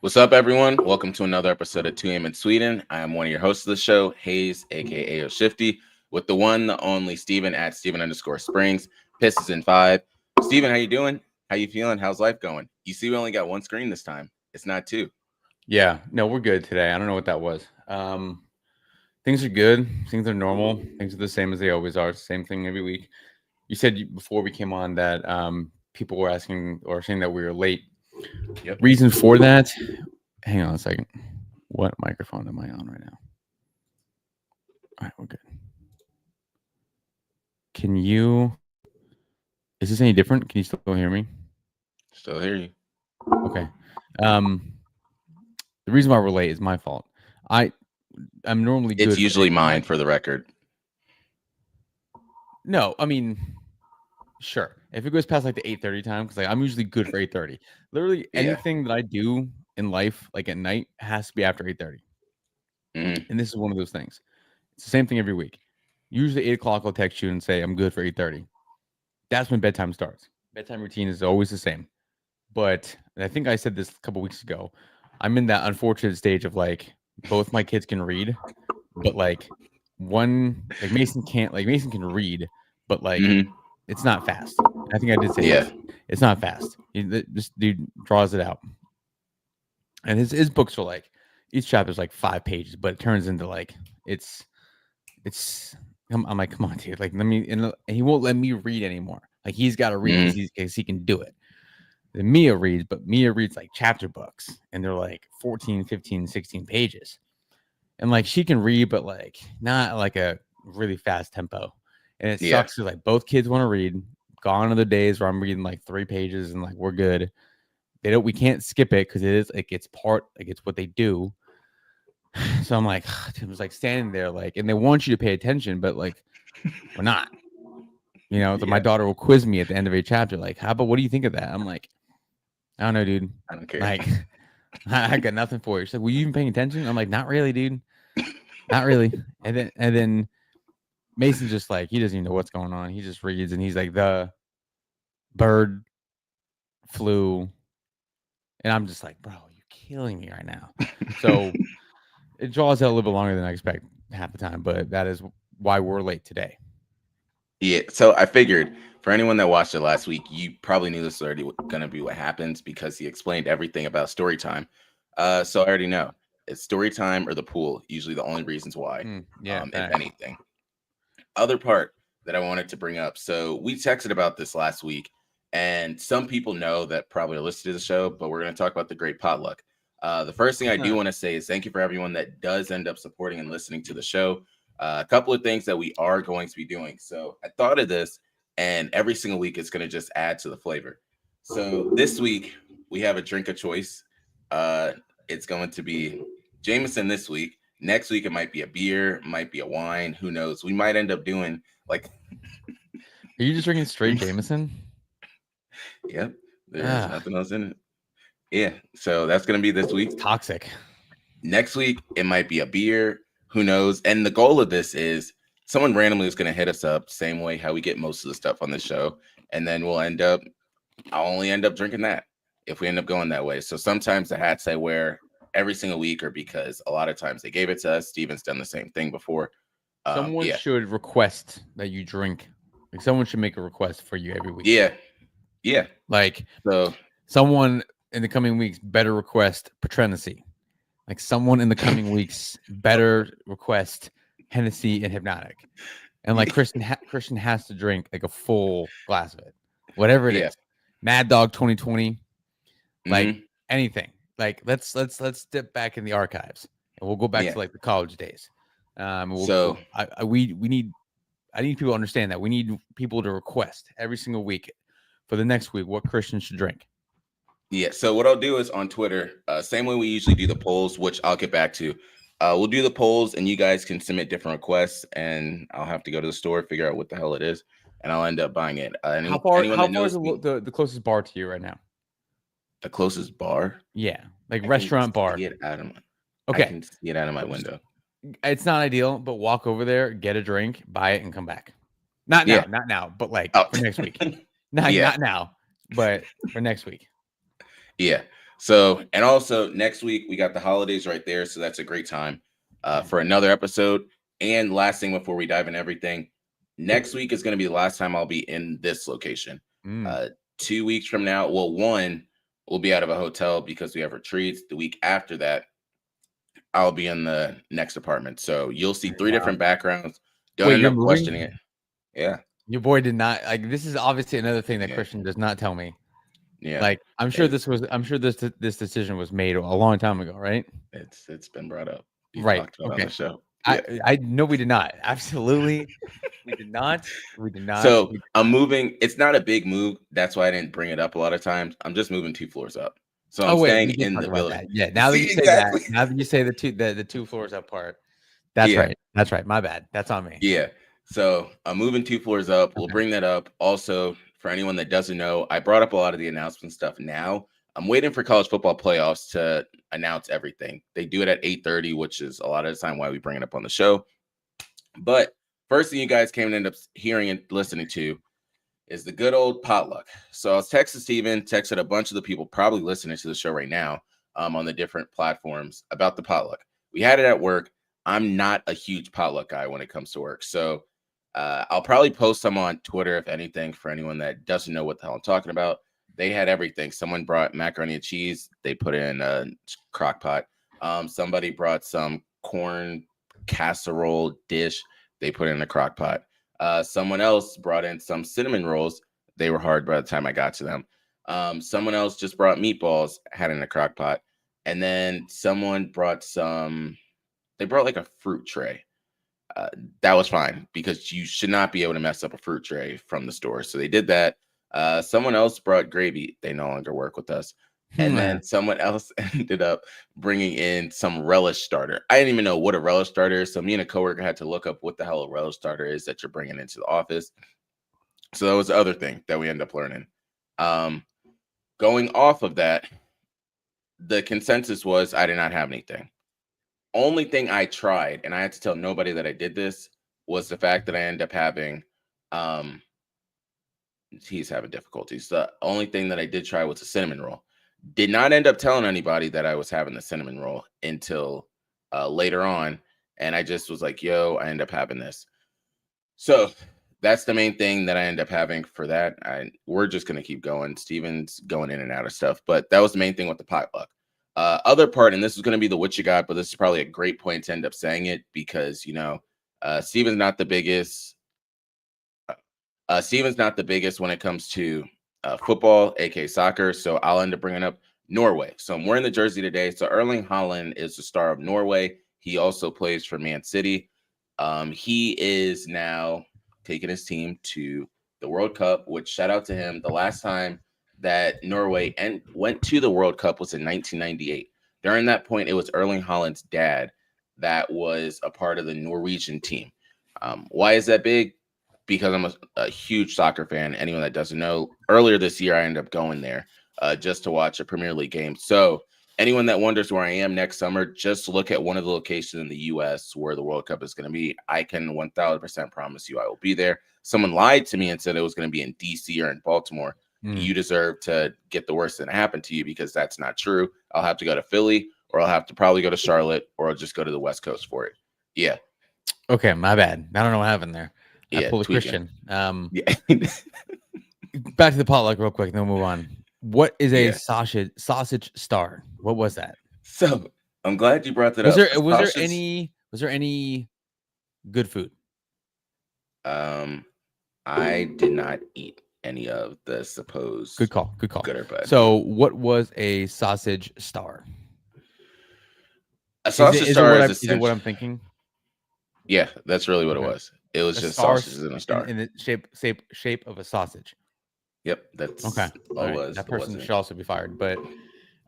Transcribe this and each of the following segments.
What's up, everyone? Welcome to another episode of 2 a.m. in Sweden. I am one of your hosts of the show, Hayes, aka Shifty, with the one, the only Steven at Steven underscore Springs. Pisses in five. Steven, how you doing? How you feeling? How's life going? You see, we only got one screen this time. It's not two. Yeah, no, we're good today. I don't know what that was. Things are good. Things are normal. Things are the same as they always are. Same thing every week. Before we came on that people were asking or saying that we were late. Yep. Reason for that? Hang on a second. What microphone am I on right now? All right, we're good. Can you? Is this any different? Can you still hear me? Still hear you. Okay. Um, the reason why we're late is my fault. I'm normally good. It's for usually anything mine, for the record. No, I mean, sure. If it goes past like the 8:30 time, because like I'm usually good for 8:30. Literally Yeah. anything that I do in life, like at night, has to be after 8:30. Mhm. And this is one of those things. It's the same thing every week. Usually 8 o'clock, I'll text you and say I'm good for 8:30. That's when bedtime starts. Bedtime routine is always the same. But and I think I said this a couple weeks ago. I'm in that unfortunate stage of like both my kids can read, but like one like Mason can't like Mason can read, but like Mhm. it's not fast. I think I did say Yeah. this. It's not fast. This dude draws it out, and his books are like each chapter is like 5 pages, but it turns into like it's. I'm like, come on, dude. Like, let me. And he won't let me read anymore. Like, he's got to read Mhm. because he can do it. Then Mia reads, but Mia reads like chapter books, and they're like 14, 15, 16 pages. And like she can read, but like not like a really fast tempo. And it Yeah. sucks because like both kids want to read. Gone are the days where I'm reading like 3 pages and like we're good. We can't skip it because it is like it's what they do. So I'm like, Tim's like standing there like, and they want you to pay attention, but like we're not. My Yeah. daughter will quiz me at the end of a chapter, like, how about what do you think of that? I'm like, I don't know, dude. I don't care. Like, I got nothing for you. She's like, were you even paying attention? I'm like, not really, dude. Not really. And then Mason's just like, he doesn't even know what's going on. He just reads and he's like, the bird flew. And I'm just like, bro, you're killing me right now. So it draws out a little bit longer than I expect half the time, but that is why we're late today. Yeah, so I figured for anyone that watched it last week, you probably knew this was already going to be what happens because he explained everything about story time. So I already know it's story time or the pool, usually the only reasons why, Yeah, if facts. anything. Other part that I wanted to bring up. So we texted about this last week, and some people know that probably are listening to the show, but we're going to talk about the great potluck. The first thing I do want to say is thank you for everyone that does end up supporting and listening to the show. A couple of things that we are going to be doing. So I thought of this, and every single week it's going to just add to the flavor. So this week we have a drink of choice. Uh, it's going to be Jameson this week. Next week it might be a beer, might be a wine. Who knows? We might end up doing like, Are you just drinking straight Jameson? yep, there's Ah, nothing else in it. Yeah, so that's gonna be this it's week. toxic. Next week it might be a beer. Who knows? And the goal of this is someone randomly is gonna hit us up, same way how we get most of the stuff on the show, and then we'll end up. I'll only end up drinking that if we end up going that way. So sometimes the hats I wear every single week are because a lot of times they gave it to us. Steven's done the same thing before. Someone Yeah, should request that you drink. Like someone should make a request for you every week. yeah, yeah. Like So someone in the coming weeks better request Patrenacy. Like someone in the coming weeks better request Hennessy and Hypnotic. And like Christian has to drink like a full glass of it, whatever it yeah. is. Mad Dog 2020, like Hmm. anything. Like let's step back in the archives and we'll go back Yeah. to like the college days. So We need I need people to understand that we need people to request every single week for the next week what Christian should drink. yeah. So what I'll do is on Twitter, same way we usually do the polls, which I'll get back to. We'll do the polls, and you guys can submit different requests, and I'll have to go to the store figure out what the hell it is, and I'll end up buying it. Anyone How that far is knows me, the closest bar to you right now? the closest bar, Yeah, like I can restaurant see bar. it out of my, I Okay, can see it out of my just window. it's not ideal, but walk over there, get a drink, buy it, and come back. Not Yeah. now, not now, but like Oh, for next week. Not yeah, not now, but for next week. yeah. So, and also next week we got the holidays right there, so that's a great time for another episode. And last thing before we dive in everything, next week is going to be the last time I'll be in this location. Mm. 2 weeks from now, well, one, we'll be out of a hotel because we have retreats. The week after that, I'll be in the next apartment. So you'll see three Wow. different backgrounds. Don't Wait, end you're up questioning moving? it. Yeah. Your boy did not like. This is obviously another thing that Yeah. Christian does not tell me. Yeah. Like, I'm sure this decision was made a long time ago, right? It's been brought up. You Right. talked about on Okay. the show. I Yeah. I no, we did not. Absolutely, we did not. We did not. So We did I'm not. moving. It's not a big move. That's why I didn't bring it up a lot of times. I'm just moving 2 floors up. So I'm Oh wait, staying we did in talk the about building. that. Yeah. Now that See, you say that, exactly. now that you say the 2 floors up part, that's Yeah. right. That's right. My bad. That's on me. Yeah. So I'm moving 2 floors up. We'll Okay. bring that up. Also, for anyone that doesn't know, I brought up a lot of the announcement stuff now. I'm waiting for college football playoffs to announce everything. They do it at 8:30, which is a lot of the time why we bring it up on the show. But first thing you guys can end up hearing and listening to is the good old potluck. So I was texting Steven, texted a bunch of the people probably listening to the show right now on the different platforms about the potluck. We had it at work. I'm not a huge potluck guy when it comes to work. So I'll probably post some on Twitter, if anything, for anyone that doesn't know what the hell I'm talking about. They had everything. Someone brought macaroni and cheese. They put it in a crock pot. Somebody brought some corn casserole dish. They put it in a crock pot. Someone else brought in some cinnamon rolls. They were hard by the time I got to them. Someone else just brought meatballs, had in a crock pot. And then someone brought they brought like a fruit tray. That was fine because you should not be able to mess up a fruit tray from the store. So they did that. Someone else brought gravy. They no longer work with us. And then someone else ended up bringing in some relish starter. I didn't even know what a relish starter is. So me and a coworker had to look up what the hell a relish starter is that you're bringing into the office. So that was the other thing that we ended up learning. Um, Going off of that, the consensus was I did not have anything. Only thing I tried, and I had to tell nobody that I did this, was the fact that I ended up having um he's having difficulties. The only thing that I did try was a cinnamon roll. Did not end up telling anybody that I was having the cinnamon roll until later on. And I just was like, yo, I end up having this. So that's the main thing that I end up having for that. We're just going to keep going. Steven's going in and out of stuff. But that was the main thing with the potluck. Other part, and this is going to be the what you got, but this is probably a great point to end up saying it because, Steven's not the biggest Steven's not the biggest when it comes to football, aka soccer. So I'll end up bringing up Norway. So I'm wearing the jersey today. So Erling Haaland is the star of Norway. He also plays for Man City. He is now taking his team to the World Cup, which shout out to him. The last time that Norway went to the World Cup was in 1998. During that point, it was Erling Haaland's dad that was a part of the Norwegian team. Why is that big? Because I'm a huge soccer fan. Anyone that doesn't know, earlier this year I ended up going there just to watch a Premier League game. So anyone that wonders where I am next summer, just look at one of the locations in the U.S. where the World Cup is going to be. I can 1,000% promise you I will be there. Someone lied to me and said it was going to be in D.C. or in Baltimore. You deserve to get the worst that happened to you because that's not true. I'll have to go to Philly, or I'll have to probably go to Charlotte, or I'll just go to the West Coast for it. Yeah. Okay, my bad. I don't know what happened there. I Yeah, pulled a tweaking. Christian. Yeah. Back to the potluck real quick, then we'll move on. What is a Yeah. sausage star? What was that? So I'm glad you brought that Was up. there any good food? I did not eat any of the supposed Good call. good or bad. So, what was a sausage star? A sausage star is Is it what essential. I'm thinking? Yeah, that's really what it Okay. was. It was A just star sausages in a star. in the shape of a sausage. Yep, that's Okay. all All it right. was. That It person wasn't. should also be fired. But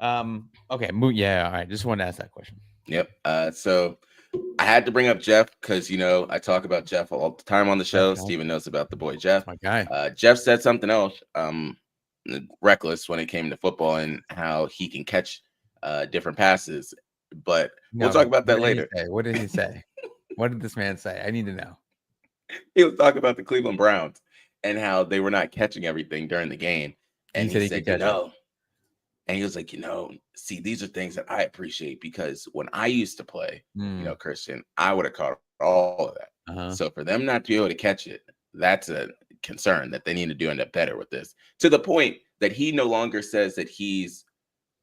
okay. Yeah. All right. Just wanted to ask that question. Yep. So I had to bring up Jeff because I talk about Jeff all the time on the show. Jeff. Steven knows about the boy Jeff. That's my guy. Jeff said something else, reckless when it came to football and how he can catch different passes. But we'll talk about that later. What did he say? What did this man say? I need to know. He was talking about the Cleveland Browns and how they were not catching everything during the game. And He said he he said, could catch it. And he was like, see, these are things that I appreciate because when I used to play, Mm, Christian, I would have caught all of that. uh-huh. So for them not to be able to catch it, that's a concern that they need to do end up better with this. To the point that he no longer says that he's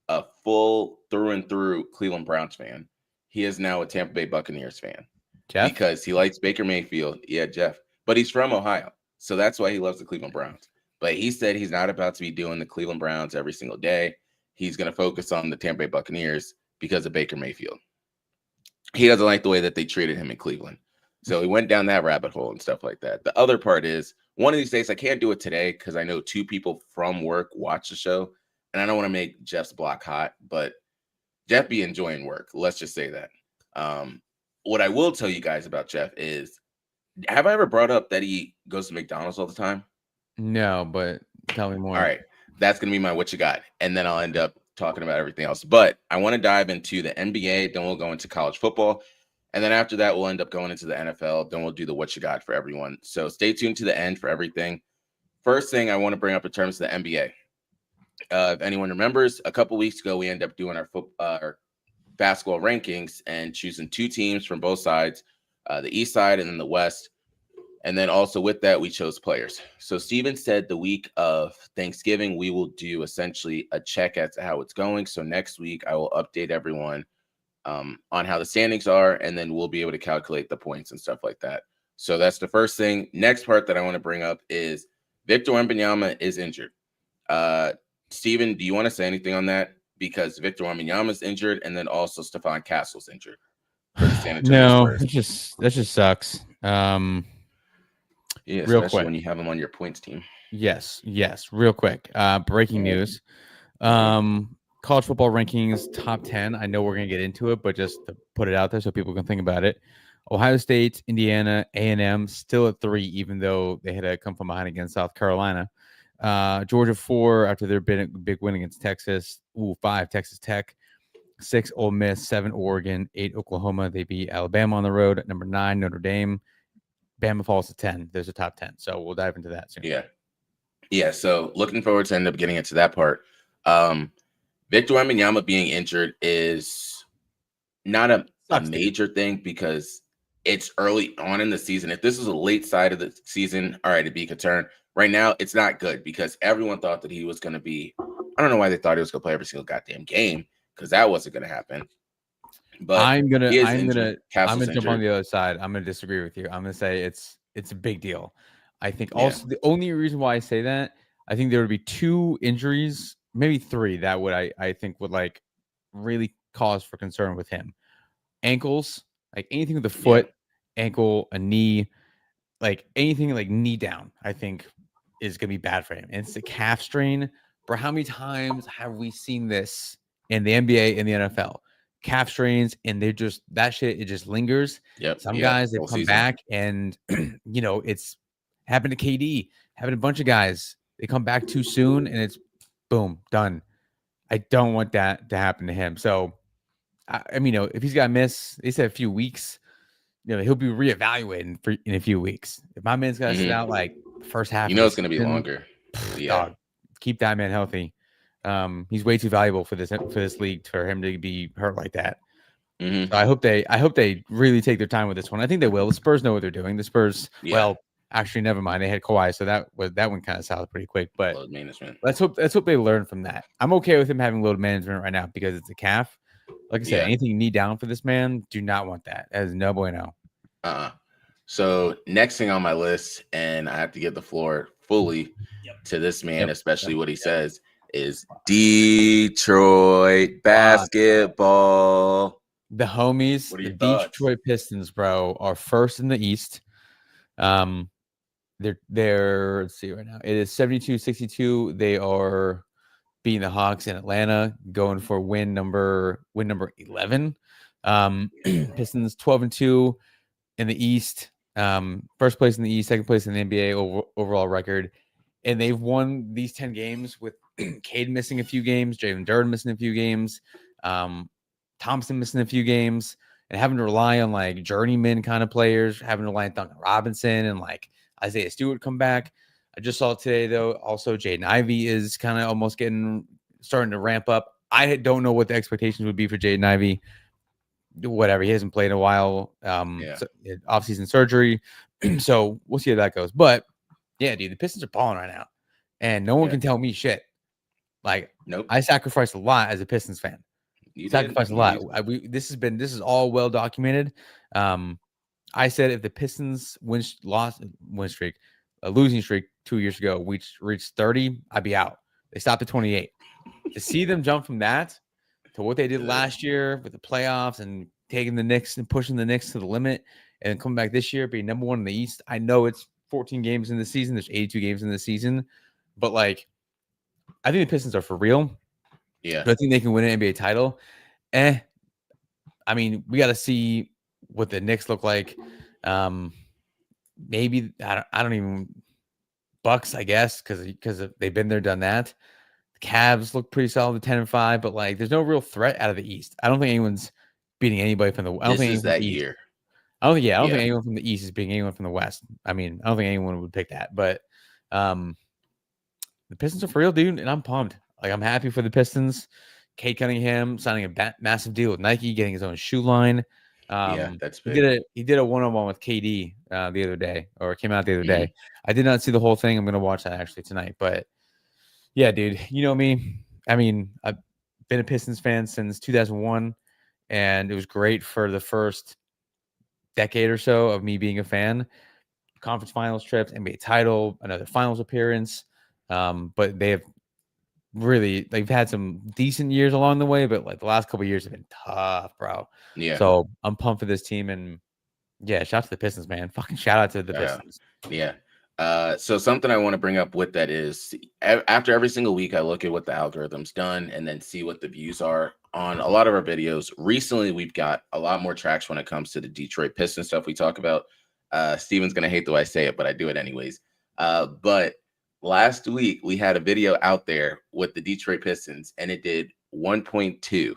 a full through and through Cleveland Browns fan. He is now a Tampa Bay Buccaneers fan Jeff? because he likes Baker Mayfield. Yeah, Jeff. But he's from Ohio. So that's why he loves the Cleveland Browns. But he said he's not about to be doing the Cleveland Browns every single day. He's going to focus on the Tampa Bay Buccaneers because of Baker Mayfield. He doesn't like the way that they treated him in Cleveland. So he went down that rabbit hole and stuff like that. The other part is one of these days, I can't do it today because I know 2 people from work watch the show. And I don't want to make Jeff's block hot, but Jeff be enjoying work. Let's just say that. What I will tell you guys about Jeff is, have I ever brought up that he goes to McDonald's all the time? No, but tell me All more. right. That's going to be my what you got. And then I'll end up talking about everything else. But I want to dive into the NBA. Then we'll go into college football. And then after that, we'll end up going into the NFL. Then we'll do the what you got for everyone. So stay tuned to the end for everything. First thing I want to bring up in terms of the NBA. If anyone remembers, a couple weeks ago, we ended up doing our basketball rankings and choosing 2 teams from both sides, the East side and then the West. And then also with that, we chose players. So Steven said the week of Thanksgiving, we will do essentially a check as to how it's going. So next week, I will update everyone on how the standings are, and then we'll be able to calculate the points and stuff like that. So that's the first thing. Next part that I want to bring up is Victor Wembanyama is injured. Steven, do you want to say anything on that? Because Victor Wembanyama is injured, and then also Stephon Castle's injured for the San Antonio No, Spurs. that just sucks. Yeah, Real especially quick. when you have him on your points team. Yes, real quick. Breaking news. College football rankings top 10. I know we're gonna get into it, but just to put it out there so people can think about it. Ohio State, Indiana, A&M still at 3, even though they had to come from behind against South Carolina. Georgia 4 after their big win against Texas. 5 Texas Tech. 6 Ole Miss. 7 Oregon. 8 Oklahoma. They beat Alabama on the road. At number 9 Notre Dame. Bama falls to 10. There's a top 10. So we'll dive into that soon. Yeah. So looking forward to end up getting into that part. Victor Wembanyama being injured is not a major thing because it's early on in the season. If this was a late side of the season, all right, it'd be a concern. Right now, it's not good because everyone thought that he was going to be. I don't know why they thought he was going to play every single goddamn game because that wasn't going to happen. But I'm gonna jump on the other side. I'm gonna disagree with you. I'm gonna say it's a big deal. I think also the only reason why I say that, I think there would be 2 injuries, maybe 3 that would I think would like really cause for concern with him. Ankles, like anything with the foot, ankle, a knee, like anything like knee down, I think is gonna be bad for him. And it's a calf strain. Bro, how many times have we seen this in the NBA and the NFL? Calf strains, and they're just that shit, it just lingers. Some guys they come back and it's happened to KD, happened to a bunch of guys. They come back too soon and it's boom, done. I don't want that to happen to him. So I mean, if he's got to miss, they said a few weeks, he'll be reevaluating in a few weeks. If my man's got to sit out like first half, it's going to be longer. Dog, keep that man healthy. He's way too valuable for this league for him to be hurt like that. So I hope they really take their time with this one. I think they will. The Spurs know what they're doing. The Spurs, well, actually, never mind. They had Kawhi, so that one kind of soured pretty quick. But load management. Let's hope they learn from that. I'm okay with him having load management right now because it's a calf. Like I said, anything knee down for this man, do not want that. That is no bueno. So next thing on my list, and I have to give the floor fully to this man, especially what he says, is Detroit basketball. The homies, the Detroit Pistons, bro, are first in the East. They're let's see right now. It is 72-62. They are beating the Hawks in Atlanta, going for win number 11. Pistons 12-2 in the East. First place in the East, second place in the NBA overall record. And they've won these 10 games with Cade missing a few games, Jalen Duren missing a few games, Thompson missing a few games, and having to rely on like journeyman kind of players, having to rely on Duncan Robinson and like Isaiah Stewart come back. I just saw today, though, also Jaden Ivey is kind of almost getting starting to ramp up. I don't know what the expectations would be for Jaden Ivey. Whatever, he hasn't played in a while. So, off-season surgery, so we'll see how that goes. But yeah, dude, the Pistons are balling right now, and no one can tell me shit. Like, nope, I sacrificed a lot as a Pistons fan. You Sacrificed did. a lot. This is all well documented. I said if the Pistons a losing streak 2 years ago, reached 30, I'd be out. They stopped at 28. To see them jump from that to what they did last year with the playoffs and taking the Knicks and pushing the Knicks to the limit and coming back this year, being number one in the East. I know it's 14 games in the season. There's 82 games in the season. But, like, I think the Pistons are for real. Yeah. Do I think they can win an NBA title? I mean, we got to see what the Knicks look like. Maybe, I don't even – Bucks, I guess, because they've been there, done that. The Cavs look pretty solid at 10-5, but, like, there's no real threat out of the East. I don't think anyone's beating anybody from the. I don't think this is that East. year. I don't think anyone from the East is beating anyone from the West. I mean, I don't think anyone would pick that. But the Pistons are for real, dude, and I'm pumped. Like, I'm happy for the Pistons. Cade Cunningham signing a massive deal with Nike, getting his own shoe line. That's big. He did a one-on-one with KD the other day, or it came out the other day. I did not see the whole thing. I'm gonna watch that actually tonight. But yeah, dude, you know me. I mean, I've been a Pistons fan since 2001, and it was great for the first decade or so of me being a fan. Conference finals trips, NBA title, another finals appearance. But they've had some decent years along the way, but like the last couple of years have been tough, bro. Yeah. So I'm pumped for this team, and yeah, shout out to the Pistons, man. Fucking shout out to the Pistons. Yeah. So something I want to bring up with that is after every single week, I look at what the algorithm's done and then see what the views are on a lot of our videos. Recently, we've got a lot more traction when it comes to the Detroit Pistons stuff we talk about. Steven's going to hate the way I say it, but I do it anyways. But last week, we had a video out there with the Detroit Pistons, and it did 1.2K.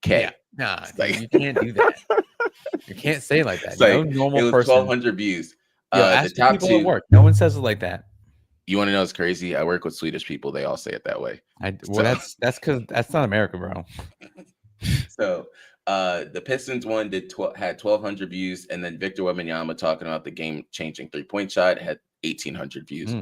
Yeah. Nah, like, you can't do that. You can't say it like that. No like, normal it was person. 1,200 views. The top people at work. No one says it like that. You want to know what's crazy? I work with Swedish people. They all say it that way. That's because that's not America, bro. So the Pistons one had 1,200 views, and then Victor Wembanyama talking about the game-changing three-point shot had 1,800 views.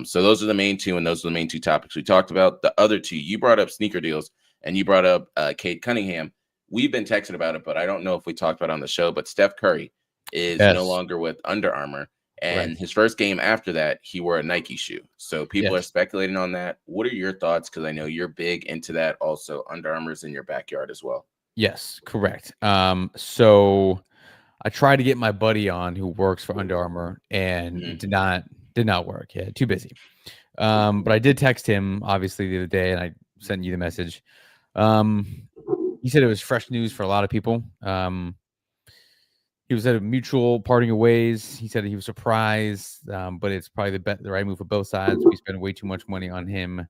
So those are the main two, and those are the main two topics we talked about. The other two, you brought up sneaker deals, and you brought up Cade Cunningham. We've been texting about it, but I don't know if we talked about it on the show, but Steph Curry is no longer with Under Armour. And his first game after that, he wore a Nike shoe. So people are speculating on that. What are your thoughts? Because I know you're big into that. Also, Under Armour's in your backyard as well. Yes, correct. So I tried to get my buddy on who works for Under Armour, and it did not work. Yeah, too busy. But I did text him obviously the other day, and I sent you the message. He said it was fresh news for a lot of people. He was at a mutual parting of ways. He said he was surprised, but it's probably the right move for both sides. We spend way too much money on him,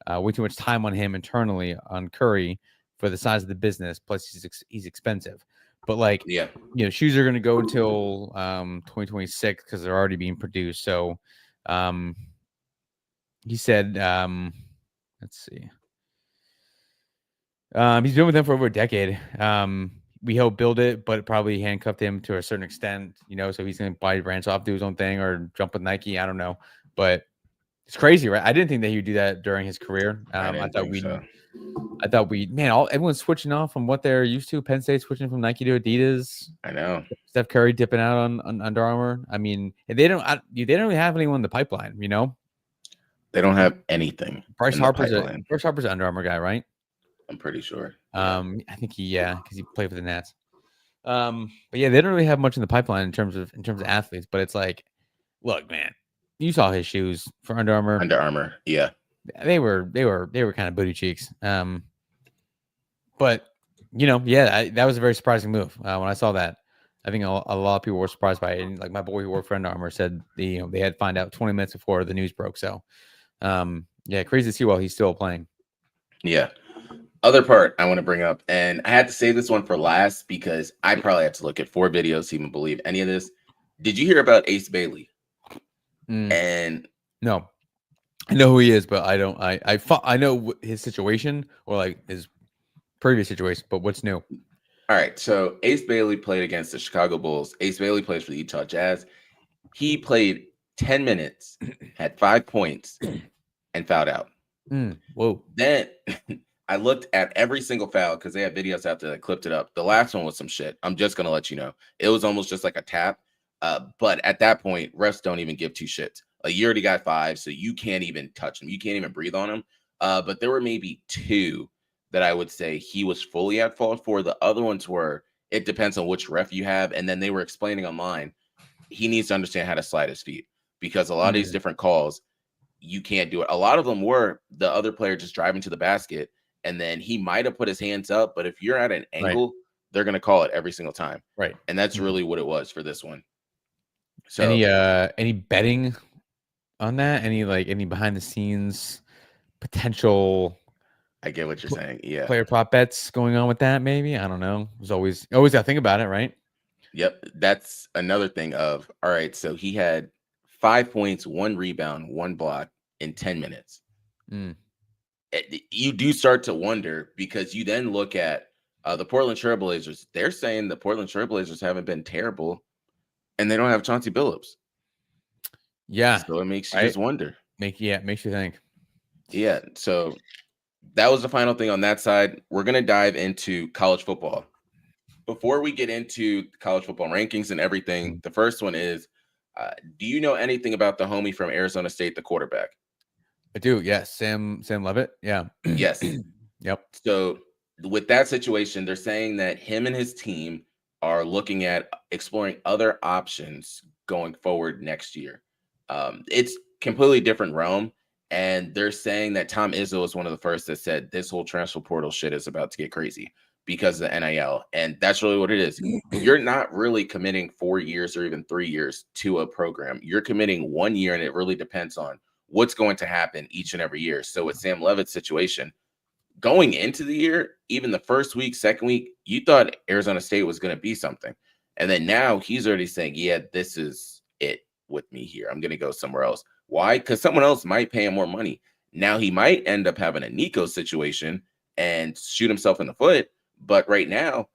way too much time on him internally on Curry for the size of the business. Plus, he's expensive. But shoes are going to go until 2026 because they're already being produced. So, he said, let's see. He's been with them for over a decade. We helped build it, but it probably handcuffed him to a certain extent, so he's going to buy branch off, do his own thing, or jump with Nike. I don't know, but it's crazy, right? I didn't think that he would do that during his career. I thought everyone's switching off from what they're used to. Penn State switching from Nike to Adidas. I know. Steph Curry dipping out on Under Armour. I mean, they don't really have anyone in the pipeline, They don't have anything. Bryce Harper's an Under Armour guy, right? I'm pretty sure. I think because he played for the Nets. But yeah, they don't really have much in the pipeline in terms of athletes. But it's like, look, man, you saw his shoes for Under Armour. Under Armour, yeah, they were kind of booty cheeks. But that was a very surprising move when I saw that. I think a lot of people were surprised by it. And like my boy who worked for Under Armour said, they had to find out 20 minutes before the news broke. So, crazy to see while he's still playing. Yeah. Other part I want to bring up, and I had to save this one for last because I probably have to look at 4 videos to even believe any of this. Did you hear about Ace Bailey? And no. I know who he is, but I don't. I know his situation or like his previous situation. But what's new? All right, so Ace Bailey played against the Chicago Bulls. Ace Bailey plays for the Utah Jazz. He played 10 minutes, had 5 points, and fouled out. Whoa. Then I looked at every single foul because they have videos out there that clipped it up. The last one was some shit. I'm just gonna let you know. It was almost just like a tap. But at that point, refs don't even give two shits. Like you already got five, so you can't even touch him. You can't even breathe on him. But there were maybe two that I would say he was fully at fault for. The other ones were it depends on which ref you have. And then they were explaining online he needs to understand how to slide his feet because a lot of these different calls you can't do it. A lot of them were the other player just driving to the basket, and then he might have put his hands up, but if you're at an angle, they're going to call it every single time. Right. And that's really what it was for this one. So any betting on that? Any behind the scenes potential? I get what you're saying. Yeah. Player prop bets going on with that? Maybe I don't know. There's always got to think about it, right? Yep. That's another thing of all right. So he had 5 points, 1 rebound, 1 block in 10 minutes. You do start to wonder because you then look at the Portland Trailblazers. They're saying the Portland Trailblazers haven't been terrible, and they don't have Chauncey Billups. Yeah. So it makes you just wonder. Makes you think. Yeah. So that was the final thing on that side. We're going to dive into college football. Before we get into college football rankings and everything, the first one is, do you know anything about the homie from Arizona State, the quarterback? I do. Yes. Sam Levitt. Yeah. Yes. Yep. So with that situation, they're saying that him and his team are looking at exploring other options going forward next year. It's completely different realm. And they're saying that Tom Izzo is one of the first that said this whole transfer portal shit is about to get crazy because of the NIL. And that's really what it is. You're not really committing 4 years or even 3 years to a program. You're committing 1 year, and it really depends on what's going to happen each and every year. So with Sam Levitt's situation, going into the year, even the first week, second week, you thought Arizona State was going to be something. And then now he's already saying, yeah, this is it with me here. I'm going to go somewhere else. Why? Because someone else might pay him more money. Now he might end up having a Nico situation and shoot himself in the foot. But right now,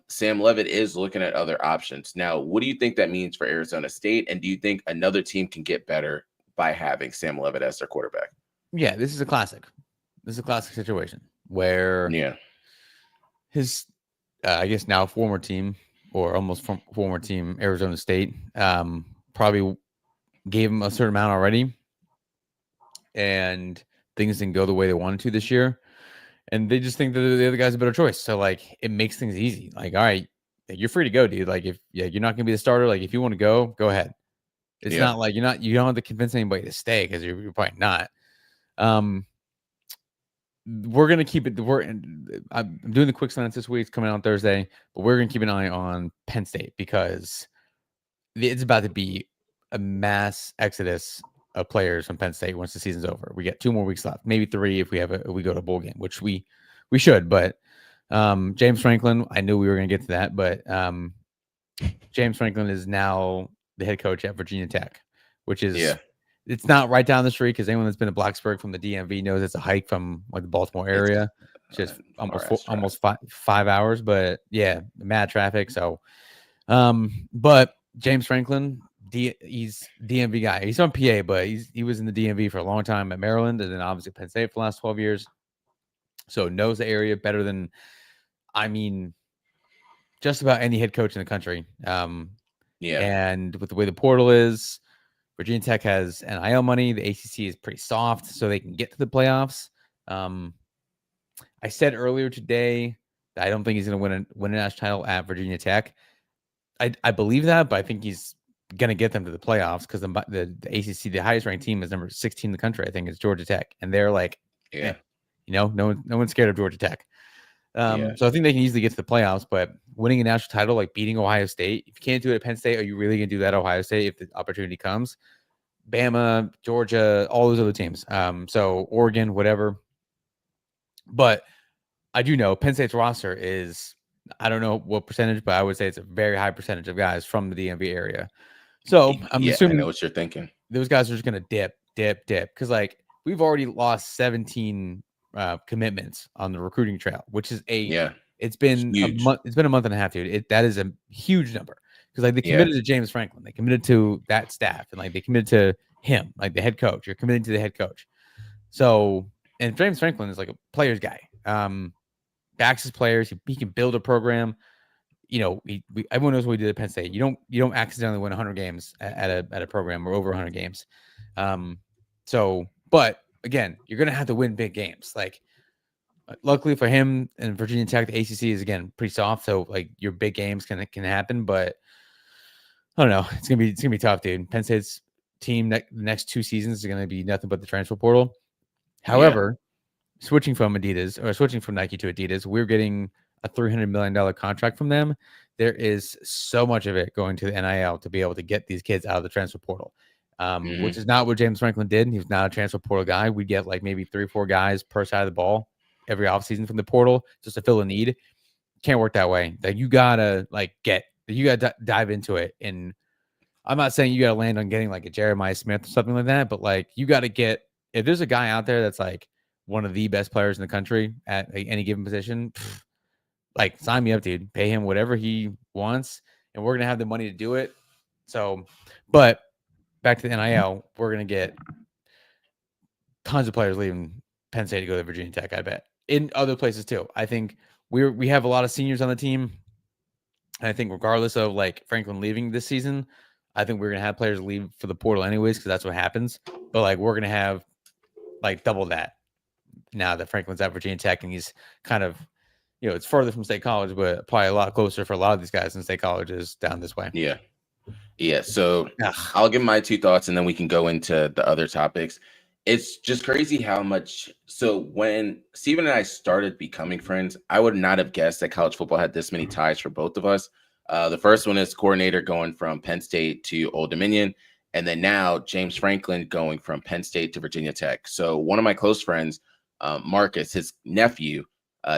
Sam Levitt is looking at other options. Now, what do you think that means for Arizona State? And do you think another team can get better by having Sam Levitt as their quarterback? Yeah, this is a classic. This is a classic situation where his, I guess now former team or almost former team, Arizona State, probably gave him a certain amount already, and things didn't go the way they wanted to this year, and they just think that the other guy's a better choice. So like, it makes things easy. Like, all right, you're free to go, dude. Like, if you're not gonna be the starter, like if you want to go ahead. It's not like you don't have to convince anybody to stay because you're probably not. We're gonna keep it. I'm doing the quick science this week. It's coming out on Thursday, but we're gonna keep an eye on Penn State because it's about to be a mass exodus of players from Penn State once the season's over. We got 2 more weeks left, maybe 3 if we go to a bowl game, which we should. But James Franklin, I knew we were gonna get to that, but James Franklin is now the head coach at Virginia Tech, which is it's not right down the street because anyone that's been to Blacksburg from the DMV knows it's a hike from like the Baltimore area, just almost 5 hours. But yeah, mad traffic. So, but James Franklin, he's DMV guy. He's from PA, but he was in the DMV for a long time at Maryland, and then obviously Penn State for the last 12 years. So knows the area better than, I mean, just about any head coach in the country. And with the way the portal is, Virginia Tech has NIL money. The ACC is pretty soft, so they can get to the playoffs. I said earlier today that I don't think he's going to win a national title at Virginia Tech. I believe that, but I think he's going to get them to the playoffs because the ACC, the highest ranked team, is number 16 in the country. I think it's Georgia Tech, and they're like, no one's scared of Georgia Tech. So I think they can easily get to the playoffs, but winning a national title, like beating Ohio State, if you can't do it at Penn State, are you really going to do that at Ohio State if the opportunity comes? Bama, Georgia, all those other teams. So Oregon, whatever. But I do know Penn State's roster is, I don't know what percentage, but I would say it's a very high percentage of guys from the DMV area. So I'm assuming I know what you're thinking. Those guys are just going to dip dip. Because like we've already lost 17 commitments on the recruiting trail, which is Yeah. it's been a Huge. month. It's been a month and a half, dude. That is a huge number because like they Yeah. committed to James Franklin, they committed to that staff, and like they committed to him, like the head coach. You're committing to the head coach. So, and James Franklin is like a player's guy. Backs his players. He can build a program. You know, everyone knows what we did at Penn State. You don't accidentally win 100 games at a program or over 100 games. So, but again, you're gonna have to win big games. Like, luckily for him and Virginia Tech, the ACC is again pretty soft. So, like, your big games can happen. But I don't know. It's gonna be tough, dude. Penn State's team the next 2 seasons is gonna be nothing but the transfer portal. Yeah. However, switching from Nike to Adidas, we're getting a $300 million contract from them. There is so much of it going to the NIL to be able to get these kids out of the transfer portal, which is not what James Franklin did. He was not a transfer portal guy. We'd get like maybe 3 or 4 guys per side of the ball every offseason from the portal just to fill a need. Can't work that way. Like you gotta dive into it. And I'm not saying you gotta land on getting like a Jeremiah Smith or something like that, but like you gotta get, if there's a guy out there that's like one of the best players in the country at any given position, like sign me up, dude. Pay him whatever he wants, and we're gonna have the money to do it. So, but back to the NIL, we're gonna get tons of players leaving Penn State to go to Virginia Tech. I bet in other places too. I think we have a lot of seniors on the team. And I think regardless of like Franklin leaving this season, I think we're gonna have players leave for the portal anyways because that's what happens. But like we're gonna have like double that now that Franklin's at Virginia Tech and he's kind of, you know, it's further from State College, but probably a lot closer for a lot of these guys in State Colleges down this way. Yeah. Yeah. So Ugh. I'll give my 2 thoughts and then we can go into the other topics. It's just crazy how much. So when Steven and I started becoming friends, I would not have guessed that college football had this many ties for both of us. The first one is coordinator going from Penn State to Old Dominion. And then now James Franklin going from Penn State to Virginia Tech. So one of my close friends, Marcus, his nephew,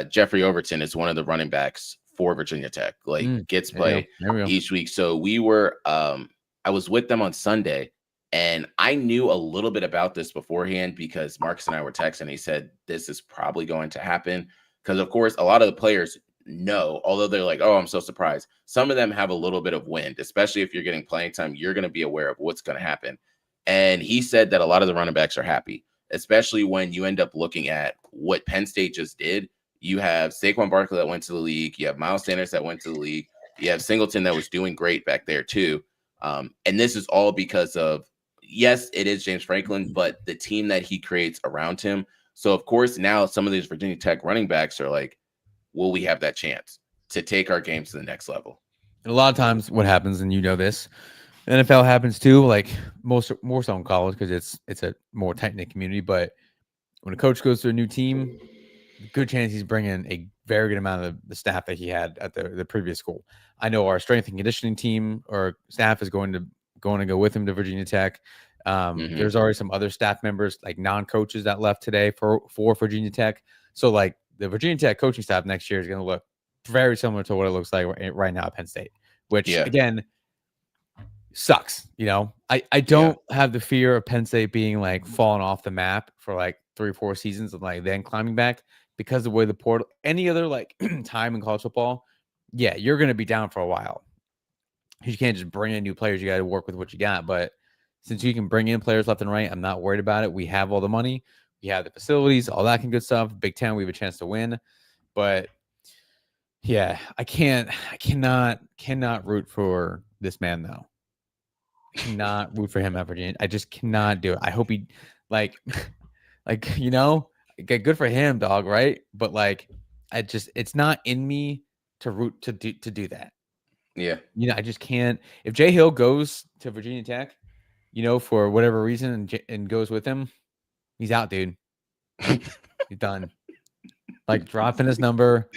Jeffrey Overton, is one of the running backs for Virginia Tech, like gets play each week. So we were, I was with them on Sunday and I knew a little bit about this beforehand because Marcus and I were texting. He said, this is probably going to happen. Because of course, a lot of the players know, although they're like, oh, I'm so surprised. Some of them have a little bit of wind, especially if you're getting playing time, you're going to be aware of what's going to happen. And he said that a lot of the running backs are happy, especially when you end up looking at what Penn State just did. You have Saquon Barkley that went to the league. You have Miles Sanders that went to the league. You have Singleton that was doing great back there too. And this is all because of, yes, it is James Franklin, but the team that he creates around him. So, of course, now some of these Virginia Tech running backs are like, will we have that chance to take our games to the next level? And a lot of times what happens, and you know this, NFL happens too, like more so in college because it's a more tight-knit community. But when a coach goes to a new team, good chance he's bringing a very good amount of the staff that he had at the previous school. I know our strength and conditioning team or staff is going to go with him to Virginia Tech. There's already some other staff members, like non-coaches, that left today for Virginia Tech. So like the Virginia Tech coaching staff next year is going to look very similar to what it looks like right now at Penn State, which again sucks. You know, I don't have the fear of Penn State being like falling off the map for like 3 or 4 seasons and like then climbing back because of the way the portal, any other like time in college football. Yeah, you're going to be down for a while. You can't just bring in new players. You got to work with what you got. But since you can bring in players left and right, I'm not worried about it. We have all the money. We have the facilities, all that good stuff. Big Ten, we have a chance to win. But yeah, I cannot root for this man though. I cannot root for him at Virginia. I just cannot do it. I hope he like, you know, good for him, dog. Right. But like, it's not in me to root to do that. Yeah. You know, I just can't. If Jay Hill goes to Virginia Tech, you know, for whatever reason and goes with him, he's out, dude. He's done. Like dropping his number,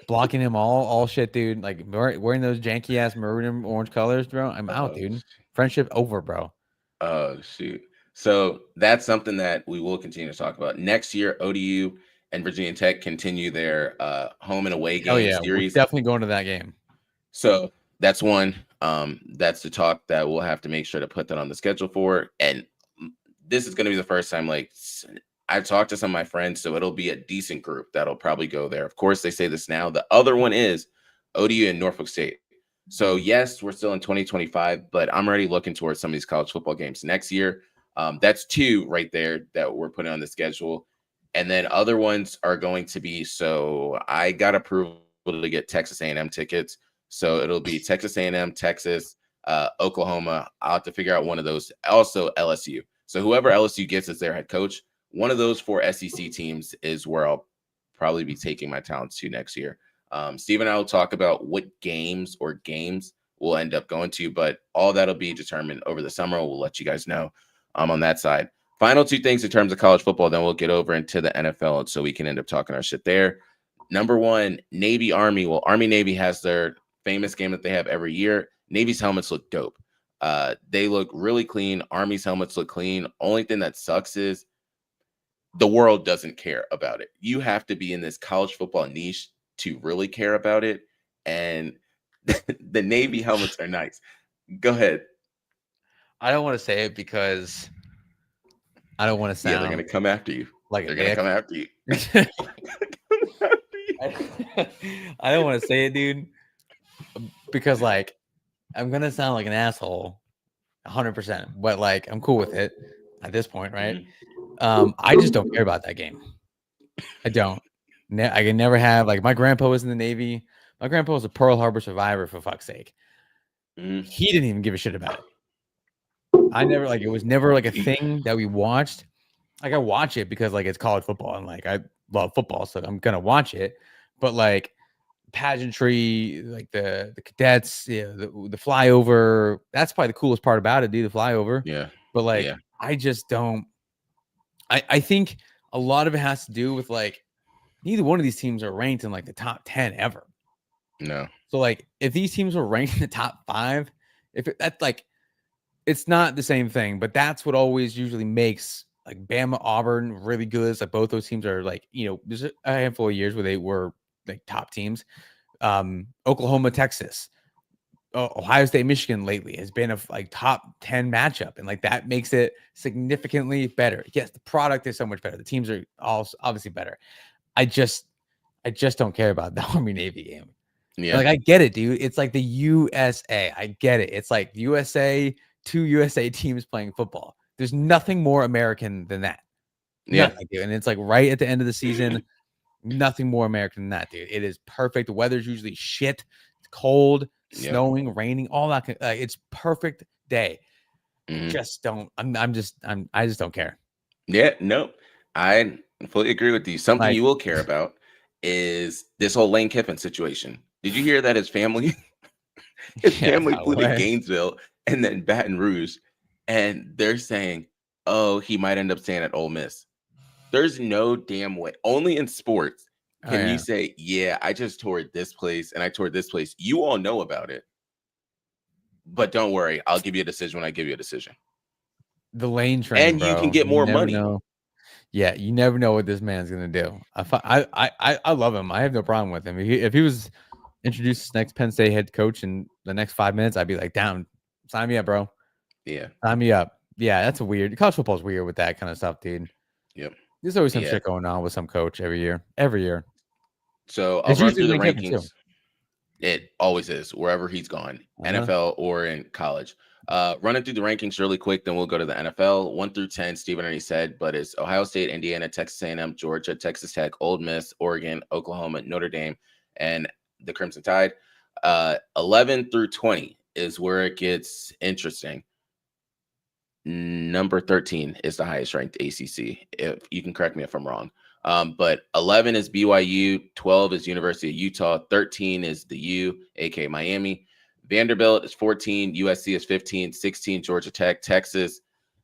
blocking him all shit, dude. Like wearing those janky ass maroon and orange colors, bro. I'm out, dude. Friendship over, bro. Oh, shoot. So that's something that we will continue to talk about. Next year, ODU and Virginia Tech continue their home and away game series. We're definitely going to that game. So that's one. That's the talk that we'll have to make sure to put that on the schedule for. And this is going to be the first time. Like, I talked to some of my friends, so it'll be a decent group that'll probably go there. Of course, they say this now. The other one is ODU and Norfolk State. So yes, we're still in 2025, but I'm already looking towards some of these college football games next year. That's two right there that we're putting on the schedule, and then other ones are going to be. So I got approval to get Texas A&M tickets. So it'll be Texas A&M, Texas, Oklahoma. I'll have to figure out one of those. Also LSU. So whoever LSU gets as their head coach, one of those four SEC teams is where I'll probably be taking my talents to next year. Steve and I will talk about what games we'll end up going to, but all that'll be determined over the summer. We'll let you guys know on that side. Final two things in terms of college football, then we'll get over into the NFL, and so we can end up talking our shit there. Number one, Navy Army. Well, Army Navy has their famous game that they have every year. Navy's helmets look dope. They look really clean. Army's helmets look clean. Only thing that sucks is the world doesn't care about it. You have to be in this college football niche to really care about it. And the Navy helmets are nice. Go ahead. I don't want to say it because I don't want to sound they're going to come after you. like They're going to come after you. I don't want to say it, dude, because like I'm going to sound like an asshole 100%, but like I'm cool with it at this point, right? Mm-hmm. I just don't care about that game. I don't. I can never have, like, my grandpa was in the Navy. My grandpa was a Pearl Harbor survivor, for fuck's sake. Mm-hmm. He didn't even give a shit about it. I never, like, it was never like a thing that we watched. Like, I watch it because like it's college football and like I love football, so I'm gonna watch it. But like pageantry, like the cadets, yeah, the flyover, that's probably the coolest part about it, dude, the flyover. Yeah. But like I just don't. I think a lot of it has to do with like neither one of these teams are ranked in like the top 10 ever. No. So like if these teams were ranked in the top 5, that's like it's not the same thing, but that's what always usually makes like Bama, Auburn really good. It's like both those teams are like, you know, there's a handful of years where they were like top teams. Oklahoma, Texas, Ohio State, Michigan lately has been a like top 10 matchup, and like that makes it significantly better. Yes, the product is so much better. The teams are all obviously better. I just don't care about the Army Navy game. Yeah, like I get it, dude. It's like the USA. I get it. It's like USA, 2 USA teams playing football. There's nothing more American than that. Yeah, nothing, dude. And it's like right at the end of the season. Nothing more American than that, dude. It is perfect. The weather's usually shit. It's cold, snowing, raining, all that. It's perfect day. Mm-hmm. Just don't. I just don't care. Yeah, no, I fully agree with you. Something you will care about is this whole Lane Kiffin situation. Did you hear that his family, family flew to Gainesville and then Baton Rouge, and they're saying, "Oh, he might end up staying at Ole Miss." There's no damn way. Only in sports can you say, "Yeah, I just toured this place and I toured this place." You all know about it, but don't worry, I'll give you a decision when I give you a decision. The Lane train, and bro. You can get more money. Know. Yeah, you never know what this man's gonna do. I love him. I have no problem with him. If he was introduced as next Penn State head coach in the next 5 minutes, I'd be like, down, sign me up, bro. Yeah, sign me up. Yeah, that's a weird. College football's weird with that kind of stuff, dude. Yep. There's always some shit going on with some coach every year. So I'll run through the rankings. It always is wherever he's gone, NFL or in college. Running through the rankings really quick, then we'll go to the NFL. 1 through 10, Steven already said, but it's Ohio State, Indiana, Texas A&M, Georgia, Texas Tech, Ole Miss, Oregon, Oklahoma, Notre Dame, and the Crimson Tide. 11 through 20 is where it gets interesting. Number 13 is the highest ranked ACC. If you can correct me if I'm wrong. But 11 is BYU, 12 is University of Utah, 13 is the U, aka Miami. Vanderbilt is 14, USC is 15, 16 Georgia Tech, Texas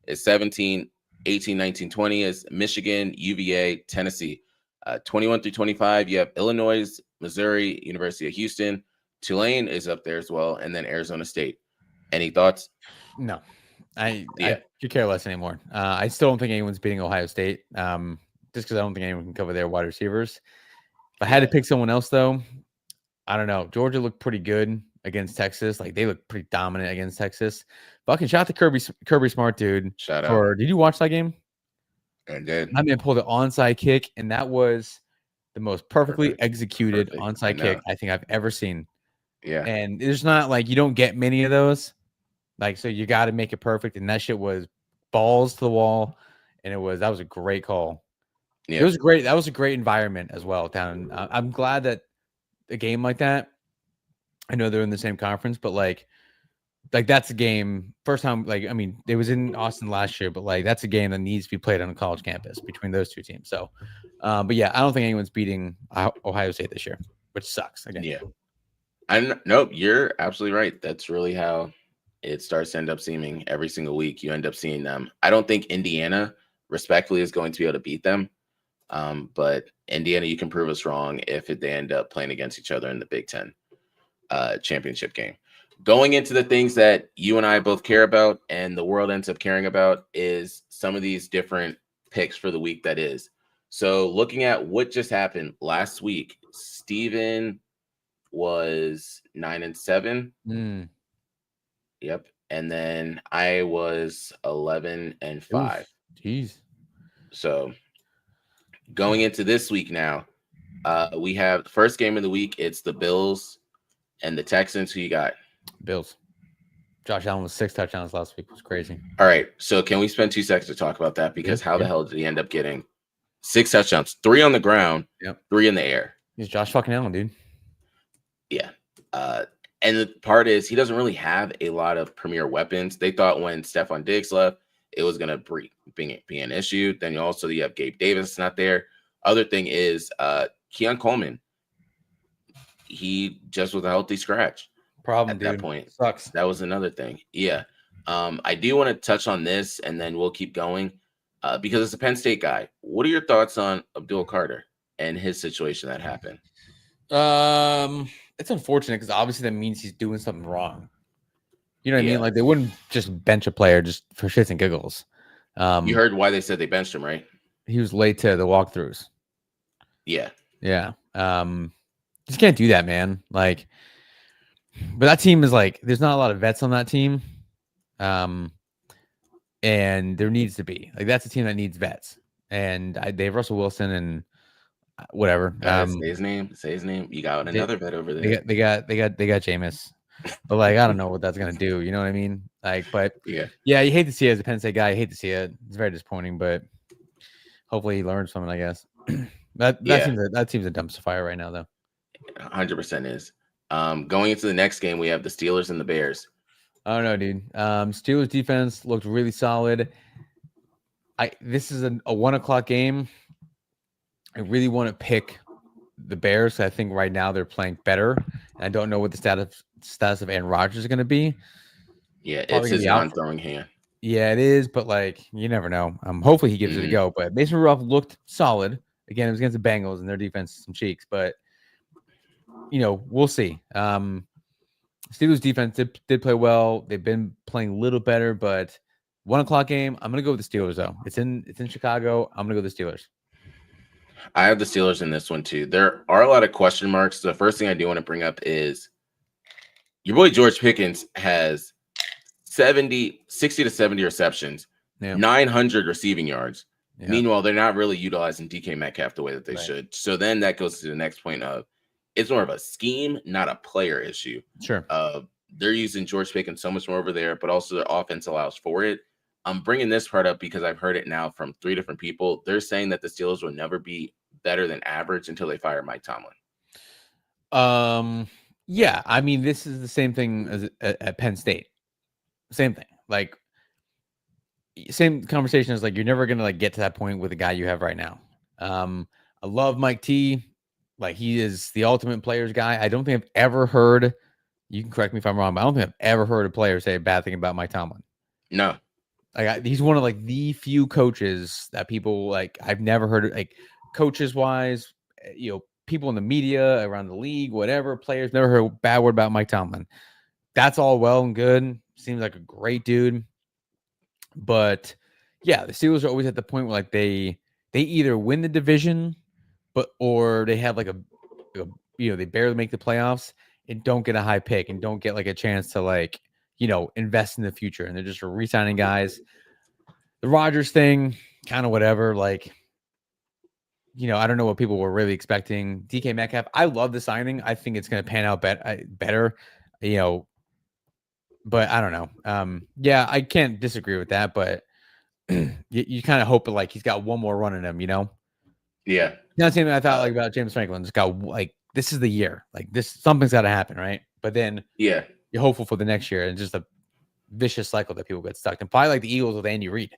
is 17, 18, 19, 20 is Michigan, UVA, Tennessee. 21 through 25, you have Illinois, Missouri, University of Houston. Tulane is up there as well, and then Arizona State. Any thoughts? No. I could care less anymore. I still don't think anyone's beating Ohio State. Just because I don't think anyone can cover their wide receivers. If I had to pick someone else, though, I don't know. Georgia looked pretty good against Texas. Like they look pretty dominant against Texas. Fucking shout out to Kirby Smart, dude. Shout out. Did you watch that game? I did. That man pulled an onside kick, and that was the most perfectly executed Perfect. onside kick I think I've ever seen. Yeah. And there's not like you don't get many of those. Like, so you got to make it perfect. And that shit was balls to the wall. And that was a great call. Yeah. That was a great environment as well down. I'm glad that a game like that, I know they're in the same conference, but like that's a game first time. Like, I mean, it was in Austin last year, but like that's a game that needs to be played on a college campus between those two teams. So, but yeah, I don't think anyone's beating Ohio State this year, which sucks again. Yeah. Nope, you're absolutely right. That's really how it starts to end up seeming every single week. You end up seeing them. I don't think Indiana, respectfully, is going to be able to beat them. But Indiana, you can prove us wrong if they end up playing against each other in the Big Ten championship game. Going into the things that you and I both care about and the world ends up caring about is some of these different picks for the week that is. So looking at what just happened last week, Steven was 9-7. Yep. And then I was 11-5. Jeez. So going into this week now, we have the first game of the week. It's the Bills and the Texans. Who you got? Bills. Josh Allen was 6 touchdowns last week. It was crazy. All right. So can we spend 2 seconds to talk about that? Because how the hell did he end up getting 6 touchdowns? 3 on the ground, 3 in the air. He's Josh fucking Allen, dude. Yeah. And the part is he doesn't really have a lot of premier weapons. They thought when Stephon Diggs left, it was going to be an issue. Then you have Gabe Davis not there. Other thing is Keon Coleman. He just was a healthy scratch. Problem at dude. That point. Sucks. That was another thing. Yeah. I do want to touch on this and then we'll keep going because it's a Penn State guy. What are your thoughts on Abdul Carter and his situation that happened? It's unfortunate because obviously that means he's doing something wrong. You know what I mean? Like they wouldn't just bench a player just for shits and giggles. You heard why they said they benched him, right? He was late to the walkthroughs. Yeah. Yeah. Just can't do that, man. Like, but that team is like, there's not a lot of vets on that team. And there needs to be. Like, that's a team that needs vets. And they have Russell Wilson and whatever. Say his name. You got another vet over there. They got Jameis. But like, I don't know what that's gonna do. You know what I mean? Like, but yeah, you hate to see it as a Penn State guy. You hate to see it. It's very disappointing, but hopefully he learns something, I guess. that seems a dumpster fire right now, though. 100% is. Going into the next game, we have the Steelers and the Bears. I don't know, dude. Steelers defense looked really solid. This is a 1:00 game. I really want to pick the Bears. I think right now they're playing better. And I don't know what the status of Aaron Rodgers is going to be. Yeah, it's his non-throwing hand. Yeah, it is, but like you never know. Hopefully he gives it a go. But Mason Rudolph looked solid. Again, it was against the Bengals and their defense some cheeks, but we'll see. Steelers defense did play well. They've been playing a little better, but 1:00 game. I'm gonna go with the Steelers though. It's in Chicago. I'm gonna go with the Steelers. I have the Steelers in this one too. There are a lot of question marks. The first thing I do want to bring up is your boy George Pickens has 60 to 70 receptions, 900 receiving yards. Yeah. Meanwhile, they're not really utilizing DK Metcalf the way that they should. So then that goes to the next point of it's more of a scheme, not a player issue. Sure. They're using George Pickens so much more over there, but also their offense allows for it. I'm bringing this part up because I've heard it now from 3 different people. They're saying that the Steelers will never be better than average until they fire Mike Tomlin. Yeah, I mean, this is the same thing as at Penn State. Same thing. Like, same conversation as like you're never gonna like get to that point with the guy you have right now. I love Mike T. Like he is the ultimate players guy. I don't think I've ever heard. You can correct me if I'm wrong, but I don't think I've ever heard a player say a bad thing about Mike Tomlin. No. Like he's one of like the few coaches that people like. I've never heard like coaches wise, people in the media around the league, whatever players never heard a bad word about Mike Tomlin. That's all well and good. Seems like a great dude, but yeah, the Steelers are always at the point where like they either win the division, or they have like they barely make the playoffs. and don't get a high pick and don't get like a chance to like, invest in the future. And they're just re-signing guys. The Rodgers thing, kind of whatever. Like, I don't know what people were really expecting. DK Metcalf, I love the signing. I think it's going to pan out better, but I don't know. Yeah, I can't disagree with that, but you kind of hope like he's got one more run in him, Yeah. Not the same thing I thought like about James Franklin. Just got like this is the year. Like something's got to happen, right? But then you're hopeful for the next year, and just a vicious cycle that people get stuck. And probably like the Eagles with Andy Reid.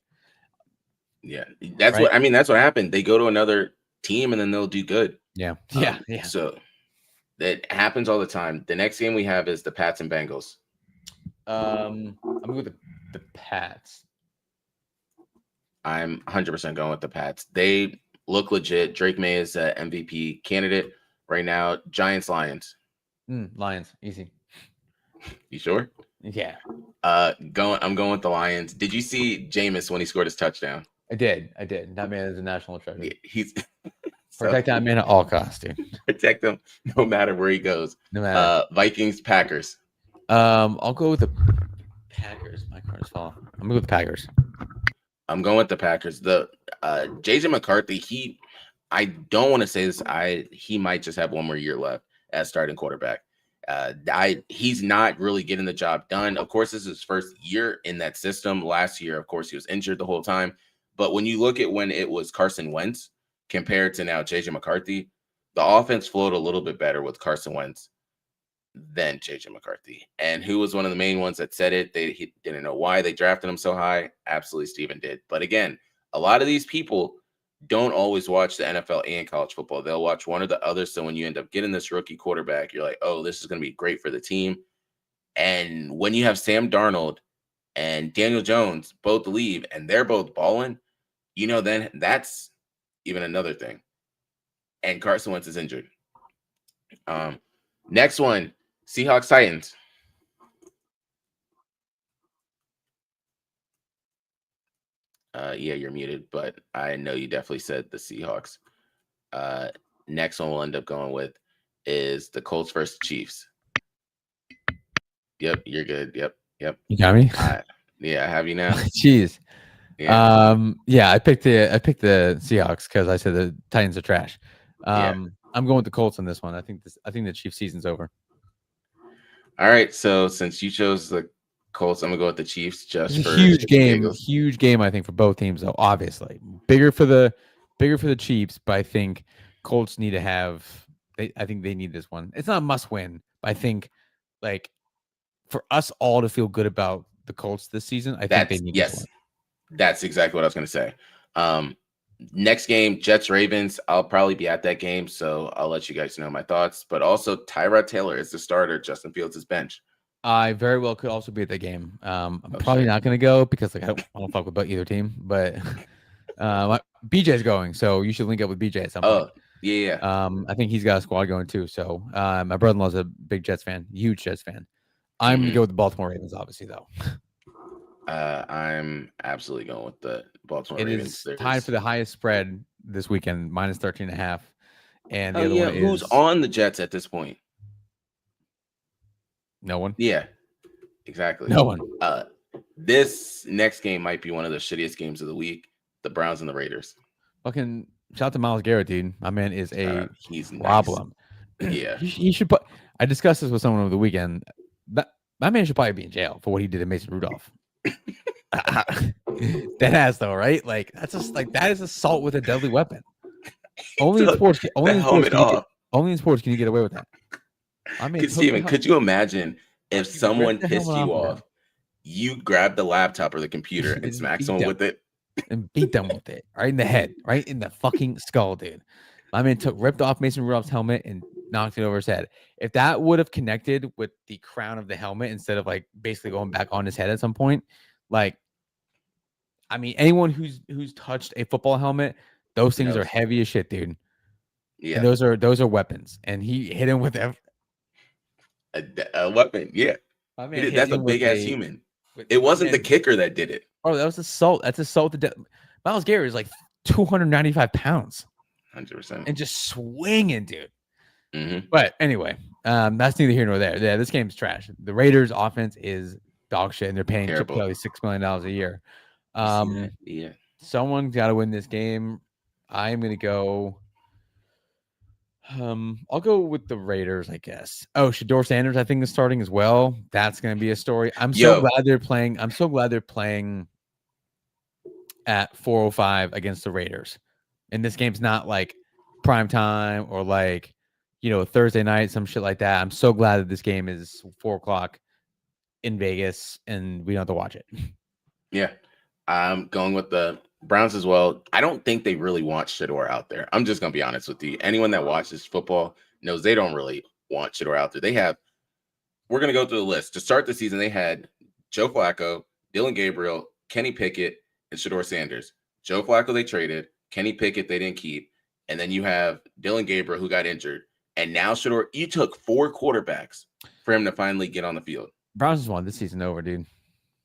Yeah, that's right? That's what happened. They go to another team and then they'll do good. Yeah. So that happens all the time. The next game we have is the Pats and Bengals. I'm going with the Pats. I'm 100% going with the Pats. They look legit. Drake May is an MVP candidate right now. Giants, Lions. Lions, easy. You sure? Yeah. I'm going with the Lions. Did you see Jameis when he scored his touchdown? I did. That man is a national treasure. Yeah, he's protect that man at all costs, dude. Protect him no matter where he goes. No matter. Vikings, Packers. I'll go with the Packers. My card is falling. I'm going with the Packers. I'm going with the Packers. The JJ McCarthy, I don't want to say this. He might just have one more year left as starting quarterback. He's not really getting the job done. Of course, this is his first year in that system. Last year, of course, he was injured the whole time. But when you look at when it was Carson Wentz compared to now JJ McCarthy, the offense flowed a little bit better with Carson Wentz than JJ McCarthy. And who was one of the main ones that said it? He didn't know why they drafted him so high. Absolutely, Steven did. But again, a lot of these people don't always watch the NFL and college football. They'll watch one or the other. So when you end up getting this rookie quarterback, you're like, oh, this is going to be great for the team. And when you have Sam Darnold and Daniel Jones both leave and they're both balling, then that's even another thing. And Carson Wentz is injured. Next one, Seahawks, Titans. Yeah, you're muted, but I know you definitely said the Seahawks. Next one we'll end up going with is the Colts versus Chiefs. Yep, you're good. Yep. You got me? Yeah, I have you now. Jeez. Yeah. Yeah, I picked the Seahawks because I said the Titans are trash. I'm going with the Colts on this one. I think the Chiefs season's over. All right, so since you chose the Colts, I'm gonna go with the Chiefs just for huge game. I think for both teams, though. Obviously, bigger for the Chiefs, but I think Colts need to have. I think they need this one. It's not a must win, but I think like for us all to feel good about the Colts this season, I think they need this one. That's exactly what I was gonna say. Next game, Jets Ravens. I'll probably be at that game, so I'll let you guys know my thoughts. But also, Tyrod Taylor is the starter. Justin Fields is bench. I very well could also be at the game. I'm probably not going to go because like I don't fuck with either team. But BJ's going, so you should link up with BJ at some point. Oh, yeah. I think he's got a squad going too. So my brother-in-law's a big Jets fan, huge Jets fan. I'm going to go with the Baltimore Ravens, obviously, though. I'm absolutely going with the Baltimore Ravens. It is tied for the highest spread this weekend, minus 13.5. And the other one who's on the Jets at this point? No one. Yeah, exactly. No one. This next game might be one of the shittiest games of the week. The Browns and the Raiders. Fucking shout out to Myles Garrett, dude. My man is he's problem. Nice. Yeah, he should put. I discussed this with someone over the weekend. That man should probably be in jail for what he did to Mason Rudolph. That has though, right? Like that's just like that is assault with a deadly weapon. Only in sports. Only in sports can you get away with that. I mean, Steven, could you imagine if someone pissed you off, you grab the laptop or the computer and smack someone with it? And beat them with it. Right in the head. Right in the fucking skull, dude. My man ripped off Mason Rudolph's helmet and knocked it over his head. If that would have connected with the crown of the helmet instead of like basically going back on his head at some point, like, I mean, anyone who's touched a football helmet, those things are heavy as shit, dude. Yeah, and those are weapons, and he hit him with a weapon. Yeah, that's a big ass human. It wasn't the kicker that did it. Oh, that was assault. That's assault. Myles Garrett is like 295 pounds. 100%. And just swinging, dude. Mm-hmm. But anyway, That's neither here nor there. Yeah, this game's trash. The Raiders' offense is dog shit, and they're paying Chip Terrible. Kelly $6 million a year. You see that? Yeah. Someone's got to win this game. I'm gonna go. I'll go with the Raiders, I guess. Oh, Shador Sanders, I think, is starting as well. That's gonna be a story. I'm so glad they're playing. I'm so glad they're playing at 4:05 against the Raiders. And this game's not like prime time or like, Thursday night, some shit like that. I'm so glad that this game is 4:00 in Vegas and we don't have to watch it. Yeah. I'm going with the Browns as well. I don't think they really want Shador out there. I'm just going to be honest with you. Anyone that watches football knows they don't really want Shador out there. We're going to go through the list. To start the season, they had Joe Flacco, Dylan Gabriel, Kenny Pickett, and Shador Sanders. Joe Flacco they traded. Kenny Pickett they didn't keep. And then you have Dylan Gabriel who got injured. And now Shador, you took 4 quarterbacks for him to finally get on the field. Browns just won this season over, dude.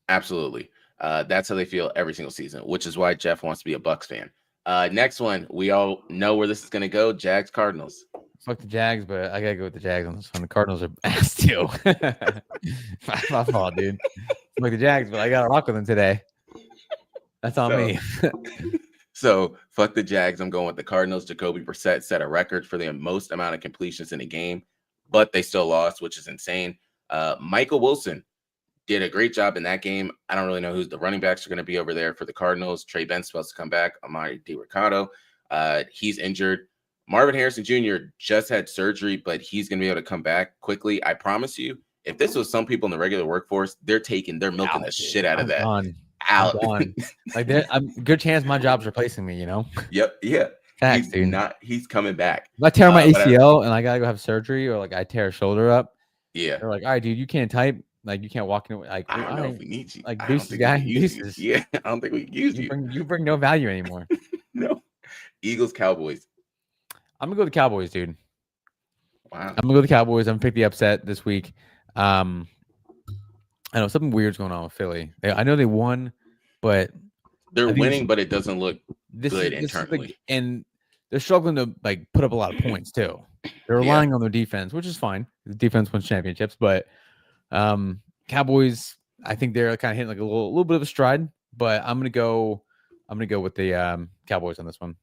Absolutely. That's how they feel every single season, which is why Jeff wants to be a Bucs fan. Next one, we all know where this is going to go. Jags Cardinals. Fuck the Jags, but I gotta go with the Jags on this one. The Cardinals are ass too. My fault, dude. Fuck the Jags, but I gotta rock with them today. That's on me. So fuck the Jags. I'm going with the Cardinals. Jacoby Brissett set a record for the most amount of completions in a game, but they still lost, which is insane. Michael Wilson did a great job in that game. I don't really know who the running backs are going to be over there for the Cardinals. Trey Ben's supposed to come back. Amari DiRicardo, he's injured. Marvin Harrison Jr. just had surgery, but he's going to be able to come back quickly. I promise you, if this was some people in the regular workforce, they're milking the shit out of that. Out. Like, I'm good chance my job's replacing me, Yep. Yeah. Facts, dude. He's coming back. If I tear my ACL and I gotta go have surgery, or like I tear a shoulder up, yeah, they're like, all right, dude, you can't type. Like, you can't walk in. Like, I don't know if we need you. Like, deuces, guy. Deuces. Yeah, I don't think we can use you. You bring no value anymore. No. Eagles, Cowboys. I'm gonna go with the Cowboys, dude. Wow. I'm gonna go with the Cowboys. I'm gonna pick the upset this week. I know something weird's going on with Philly. I know they won, but they're winning, but it doesn't look good internally. And they're struggling to like put up a lot of points too. They're relying on their defense, which is fine. The defense wins championships, but Cowboys, I think they're kind of hitting like a little bit of a stride. But I'm gonna go with the Cowboys on this one.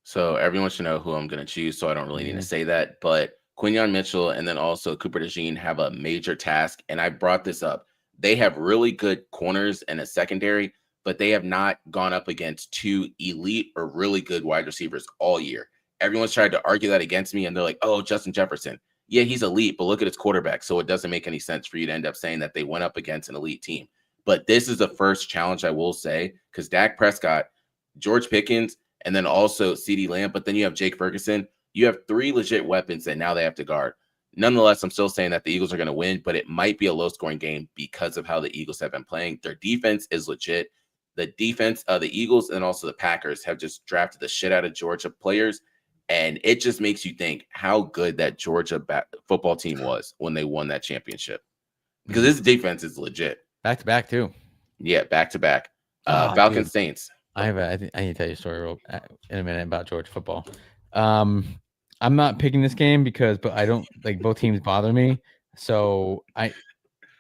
So everyone should know who I'm gonna choose. So I don't really need to say that, but Quinyon Mitchell and then also Cooper DeJean have a major task. And I brought this up. They have really good corners and a secondary, but they have not gone up against 2 elite or really good wide receivers all year. Everyone's tried to argue that against me, and they're like, oh, Justin Jefferson. Yeah, he's elite, but look at his quarterback. So it doesn't make any sense for you to end up saying that they went up against an elite team. But this is the first challenge, I will say, because Dak Prescott, George Pickens, and then also CeeDee Lamb, but then you have Jake Ferguson. You have 3 legit weapons that now they have to guard. Nonetheless, I'm still saying that the Eagles are going to win, but it might be a low-scoring game because of how the Eagles have been playing. Their defense is legit. The defense of the Eagles and also the Packers have just drafted the shit out of Georgia players, and it just makes you think how good that Georgia football team was when they won that championship. Because this defense is legit. Back-to-back, too. Yeah, back-to-back. Falcons, Saints. I need to tell you a story in a minute about Georgia football. I'm not picking this game but I don't like both teams bother me. So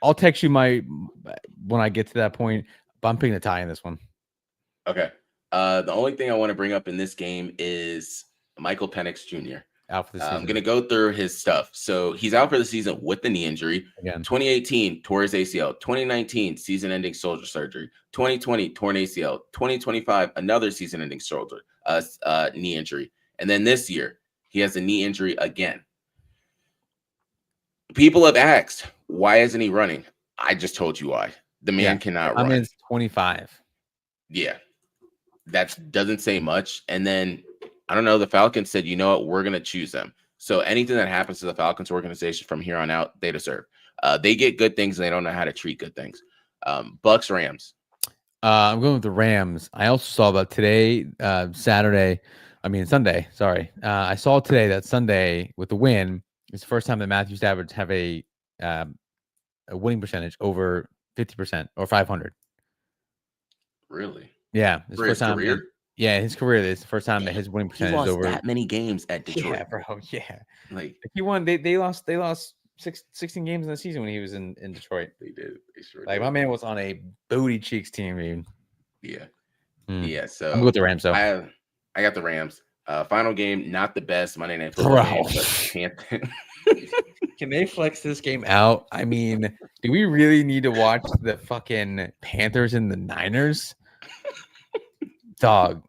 I'll text you when I get to that point, but I'm picking a tie in this one. Okay. The only thing I want to bring up in this game is Michael Penix Jr. Out for the season. I'm going to go through his stuff. So he's out for the season with the knee injury. Again. 2018, tore his ACL. 2019, season-ending shoulder surgery. 2020, torn ACL. 2025, another season-ending shoulder knee injury. And then this year, he has a knee injury again. People have asked, why isn't he running? I just told you why. The man cannot run. I mean, it's 25. Yeah. That doesn't say much. And then, I don't know, the Falcons said, you know what, we're going to choose them. So anything that happens to the Falcons organization from here on out, they deserve. They get good things, and they don't know how to treat good things. Bucks, Rams. I'm going with the Rams. I also saw about today, Sunday. Sorry. I saw today that Sunday with the win, it's the first time that Matthew Stafford have a winning percentage over 50% or 500. Really? Yeah. It's for his career? Yeah, his career. It's the first time that Damn, his winning he percentage is lost over. that many games at Yeah, Detroit. bro. Yeah, Like he won. They lost 16 games in the season when he was in Detroit. they did. They sure Like my did. man was on a booty cheeks team, dude. Yeah. Mm. Yeah. I'm So with the Rams though, I got the Rams. Final game, not the best Monday Night Football bro. game, but Panthers. Can they flex this game out? I mean, do we really need to watch the fucking Panthers and the Niners? Dog,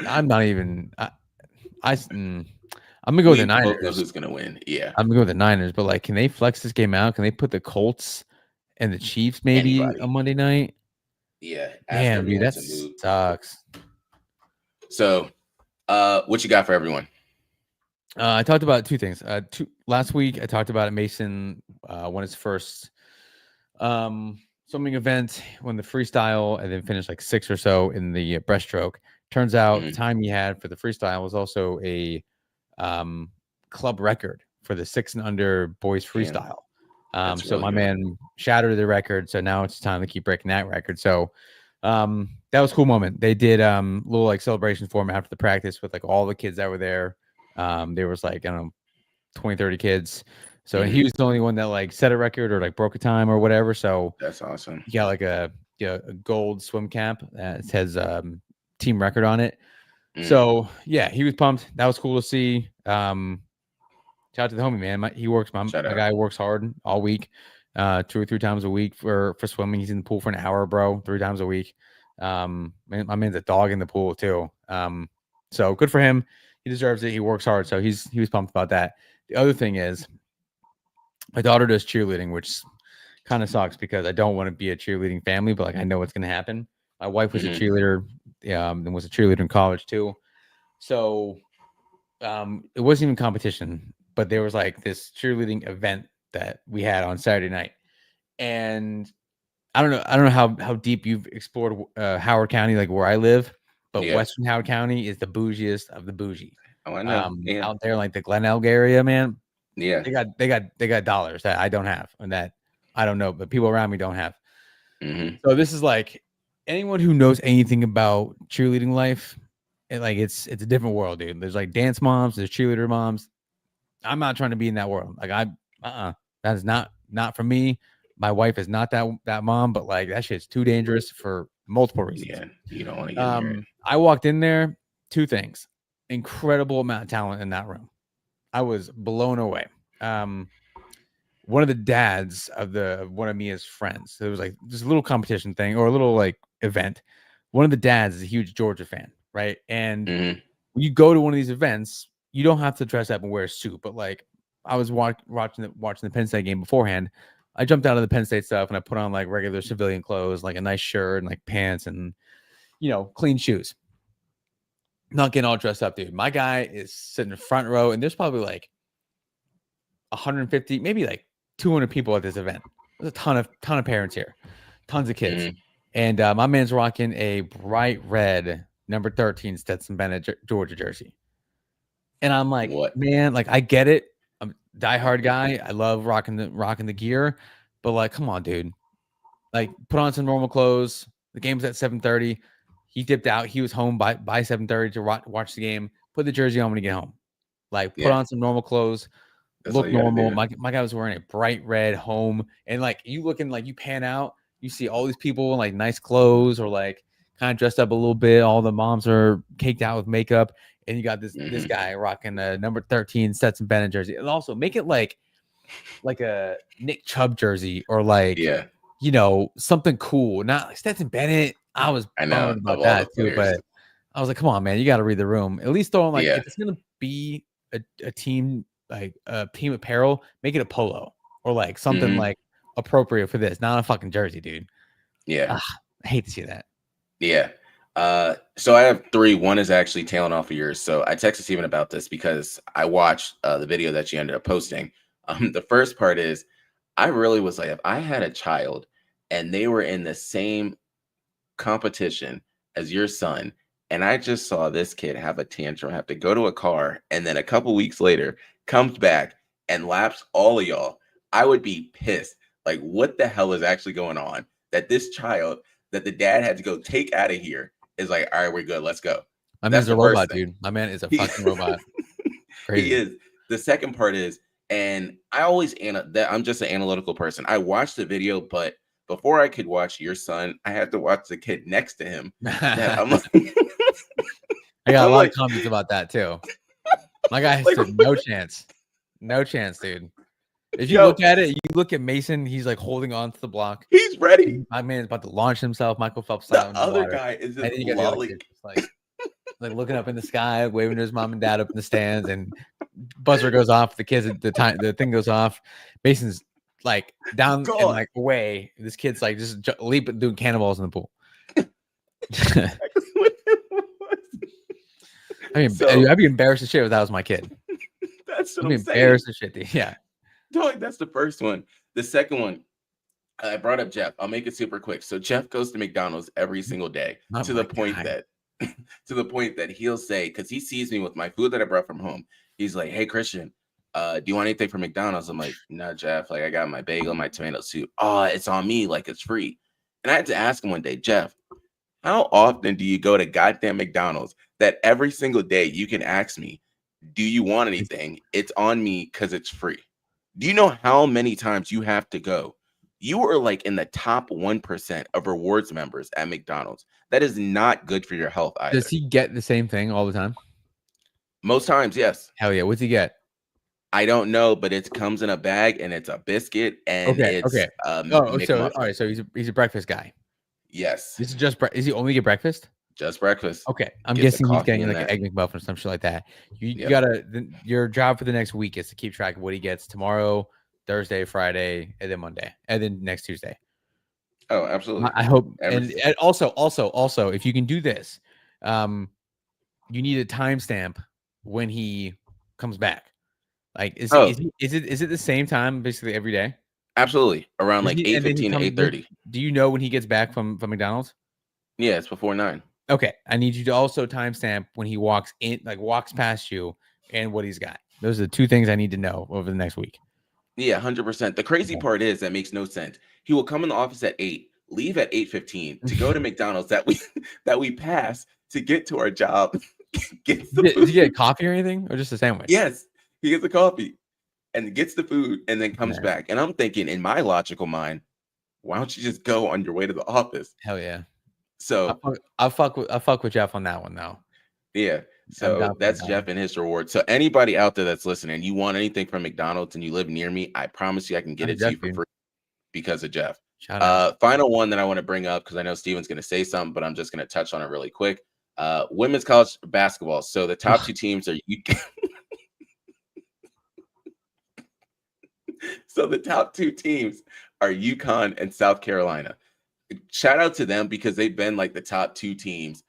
I'm not even. I'm gonna go with the We both know Niners. who's gonna win. Yeah. I'm gonna go with the Niners, but like, can they flex this game out? Can they put the Colts and the Chiefs maybe Anybody. on Monday night? Yeah. Ask Damn, dude, everyone that to move. sucks. So what you got for everyone? I talked about two things. Last week I talked about it. Mason won his first swimming event, won the freestyle, and then finished like 6th or so in the breaststroke. Turns out the time he had for the freestyle was also a club record for the 6 and under boys freestyle. That's So really my good. man shattered the record. So now it's time to keep breaking that record. So that was a cool moment. They did little like celebration for him after the practice with like all the kids that were there. There was like, I don't know, 20, 30 kids. So and he was the only one that like set a record or like broke a time or whatever. So That's awesome. he got like a gold swim cap that says team record on it. So yeah, he was pumped. That was cool to see. Shout out to the homie, man. My guy works hard all week, 2 or 3 times a week for swimming. He's in the pool for an hour, bro, 3 times a week. My man's a dog in the pool too. So good for him. He deserves it. He works hard, so he was pumped about that. The other thing is, my daughter does cheerleading, which kind of sucks because I don't want to be a cheerleading family, but like I know what's going to happen. My wife was a cheerleader, and was a cheerleader in college too. So it wasn't even competition, but there was like this cheerleading event that we had on Saturday night, and I don't know how deep you've explored Howard County, like where I live, but Western Howard County is the bougiest of the bougie. Oh, I know. Out there, like the Glen Elg area, man. Yeah. They got dollars that I don't have, and that I don't know, but people around me don't have. Mm-hmm. So this is like anyone who knows anything about cheerleading life. Like it's a different world, dude. There's like dance moms, there's cheerleader moms. I'm not trying to be in that world. Like that is not for me. My wife is not that mom, but like that shit's too dangerous for multiple reasons. Yeah, you don't want to get near it. I walked in there, 2 things. Incredible amount of talent in that room. I was blown away. One of the dads of one of Mia's friends. So it was like this little competition thing or a little like event. One of the dads is a huge Georgia fan, right? And when you go to one of these events, you don't have to dress up and wear a suit. But like I was watching the Penn State game beforehand. I jumped out of the Penn State stuff and I put on like regular civilian clothes, like a nice shirt and like pants and clean shoes. Not getting all dressed up, dude. My guy is sitting in front row, and there's probably like 150, maybe like 200 people at this event. There's a ton of parents here, tons of kids, and my man's rocking a bright red number 13 Stetson Bennett Georgia jersey. And I'm like, man, like I get it. I'm a diehard guy. I love rocking the gear, but like, come on, dude. Like, put on some normal clothes. The game's at 7:30. He dipped out. He was home by 7:30 to watch the game. Put the jersey on when you get home. Like, put on some normal clothes. Look normal. My guy was wearing a bright red home, and like you looking like you pan out, you see all these people in like nice clothes or like kind of dressed up a little bit. All the moms are caked out with makeup, and you got this guy rocking a number 13 Stetson Bennett jersey, and also make it like a Nick Chubb jersey or like something cool, not like Stetson Bennett. I was bummed about that too, but I was like, come on, man, you got to read the room. At least throw in like if it's gonna be a team like a team apparel, make it a polo or like something like appropriate for this, not a fucking jersey, dude. Yeah, I hate to see that. Yeah. So I have 3. One is actually tailing off of yours. So I texted Steven about this because I watched the video that you ended up posting. The first part is I really was like, if I had a child and they were in the same competition as your son, and I just saw this kid have a tantrum, have to go to a car, and then a couple weeks later comes back and laps all of y'all, I would be pissed. Like, what the hell is actually going on? That this child that the dad had to go take out of here is like, all right, we're good. Let's go. My That's man's a the first robot, thing. dude. My man is a He, fucking robot. he Crazy. is. The second part is, and I always that I'm just an analytical person. I watched the video, but before I could watch your son, I had to watch the kid next to him. That I'm like, I got a I'm lot of like, comments about that too. My guy like, stood no chance. No chance, dude. If you yo, look at it, you look at Mason, he's like holding on to the block. he's ready. My man's about to launch himself, Michael Phelps The style in the other water. guy is And just then you got the other lolling. kid just like looking up in the sky, waving to his mom and dad up in the stands, and buzzer goes off. The thing goes off. Mason's like down and God. like away. This kid's like just leaping, doing cannonballs in the pool. I mean, So I'd be embarrassed as shit if that was my kid. that's what I'd be I'm saying. embarrassed as shit, dude. Yeah. Dog, that's the first one. The second one, I brought up Jeff. I'll make it super quick. So Jeff goes to McDonald's every single day Not to my the point guy. that to the point that he'll say, because he sees me with my food that I brought from home, he's like, "Hey Christian, do you want anything from McDonald's?" I'm like, "No, Jeff. Like I got my bagel, my tomato soup. Oh, it's on me. Like it's free." And I had to ask him one day, Jeff, how often do you go to goddamn McDonald's that every single day you can ask me, "Do you want anything? It's on me because it's free." Do you know how many times you have to go? You are like in the top 1% of rewards members at McDonald's. That is not good for your health Does either. he get the same thing all the time? Most times, yes. Hell yeah. What's he get? I don't know, but it comes in a bag and it's a biscuit and Okay. it's Okay. a Oh, so all McMuffin. right. So he's a breakfast guy. Yes, This is just is he only get breakfast? just breakfast. Okay, I'm Gets a guessing he's coffee getting in like an there. egg McMuffin or some shit like that. You Yep. gotta your job for the next week is to keep track of what he gets tomorrow, Thursday, Friday, and then Monday, and then next Tuesday. Oh, absolutely. I hope, Every and also, if you can do this, you need a timestamp when he comes back. Like, is oh, it the same time basically every day? absolutely. Around Does like he, and then he 8:15 to comes. 8:30. Do you know when he gets back from McDonald's? Yeah, it's before 9. Okay, I need you to also timestamp when he walks in, like walks past you, and what he's got. Those are the two things I need to know over the next week. Yeah, 100%. The crazy Okay. part is that makes no sense. He will come in the office at 8, leave at 8:15 to go to McDonald's that we that we pass to get to our job. Gets the Did you get a food. coffee or anything, or just a sandwich? Yes, he gets the coffee and gets the food and then comes Yeah. back. And I'm thinking in my logical mind, why don't you just go on your way to the office? Hell yeah. So I'll fuck with Jeff on that one though. yeah, I'm so down for that's that Jeff one. and his reward. So anybody out there that's listening, you want anything from McDonald's and you live near me, I promise you I can get I'm it to you Jeff, for dude. free because of Jeff. Shout out. Final one that I want to bring up because I know Steven's going to say something, but I'm just going to touch on it really quick. Women's college basketball. So the top 2 teams are so the top 2 teams are UConn and South Carolina. Shout out to them because they've been like the top 2 teams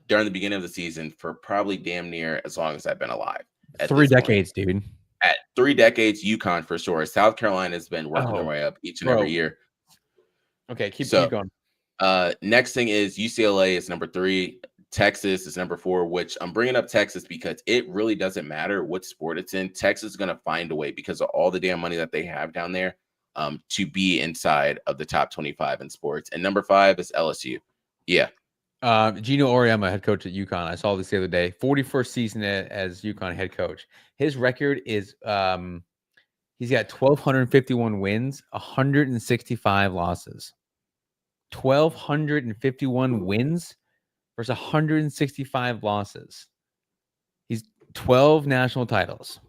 during the beginning of the season for probably damn near as long as I've been alive. 3 decades, dude. At 3 decades, UConn for sure. South Carolina has been working their way up each and every year. Okay, keep going. Next thing is UCLA is number 3. Texas is number 4, which I'm bringing up Texas because it really doesn't matter what sport it's in. Texas is going to find a way because of all the damn money that they have down there to be inside of the top 25 in sports. And number 5 is LSU. Yeah. Gino Auriemma, head coach at UConn. I saw this the other day. 41st season as UConn head coach. His record is he's got 1,251 wins, 165 losses. 1,251 wins versus 165 losses. He's 12 national titles.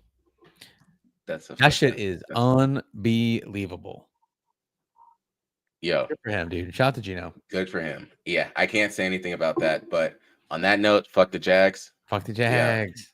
That shit is unbelievable. Yo, good for him, dude. Shout out to Gino. Good for him. Yeah, I can't say anything about that. But on that note, fuck the Jags. Fuck the Jags.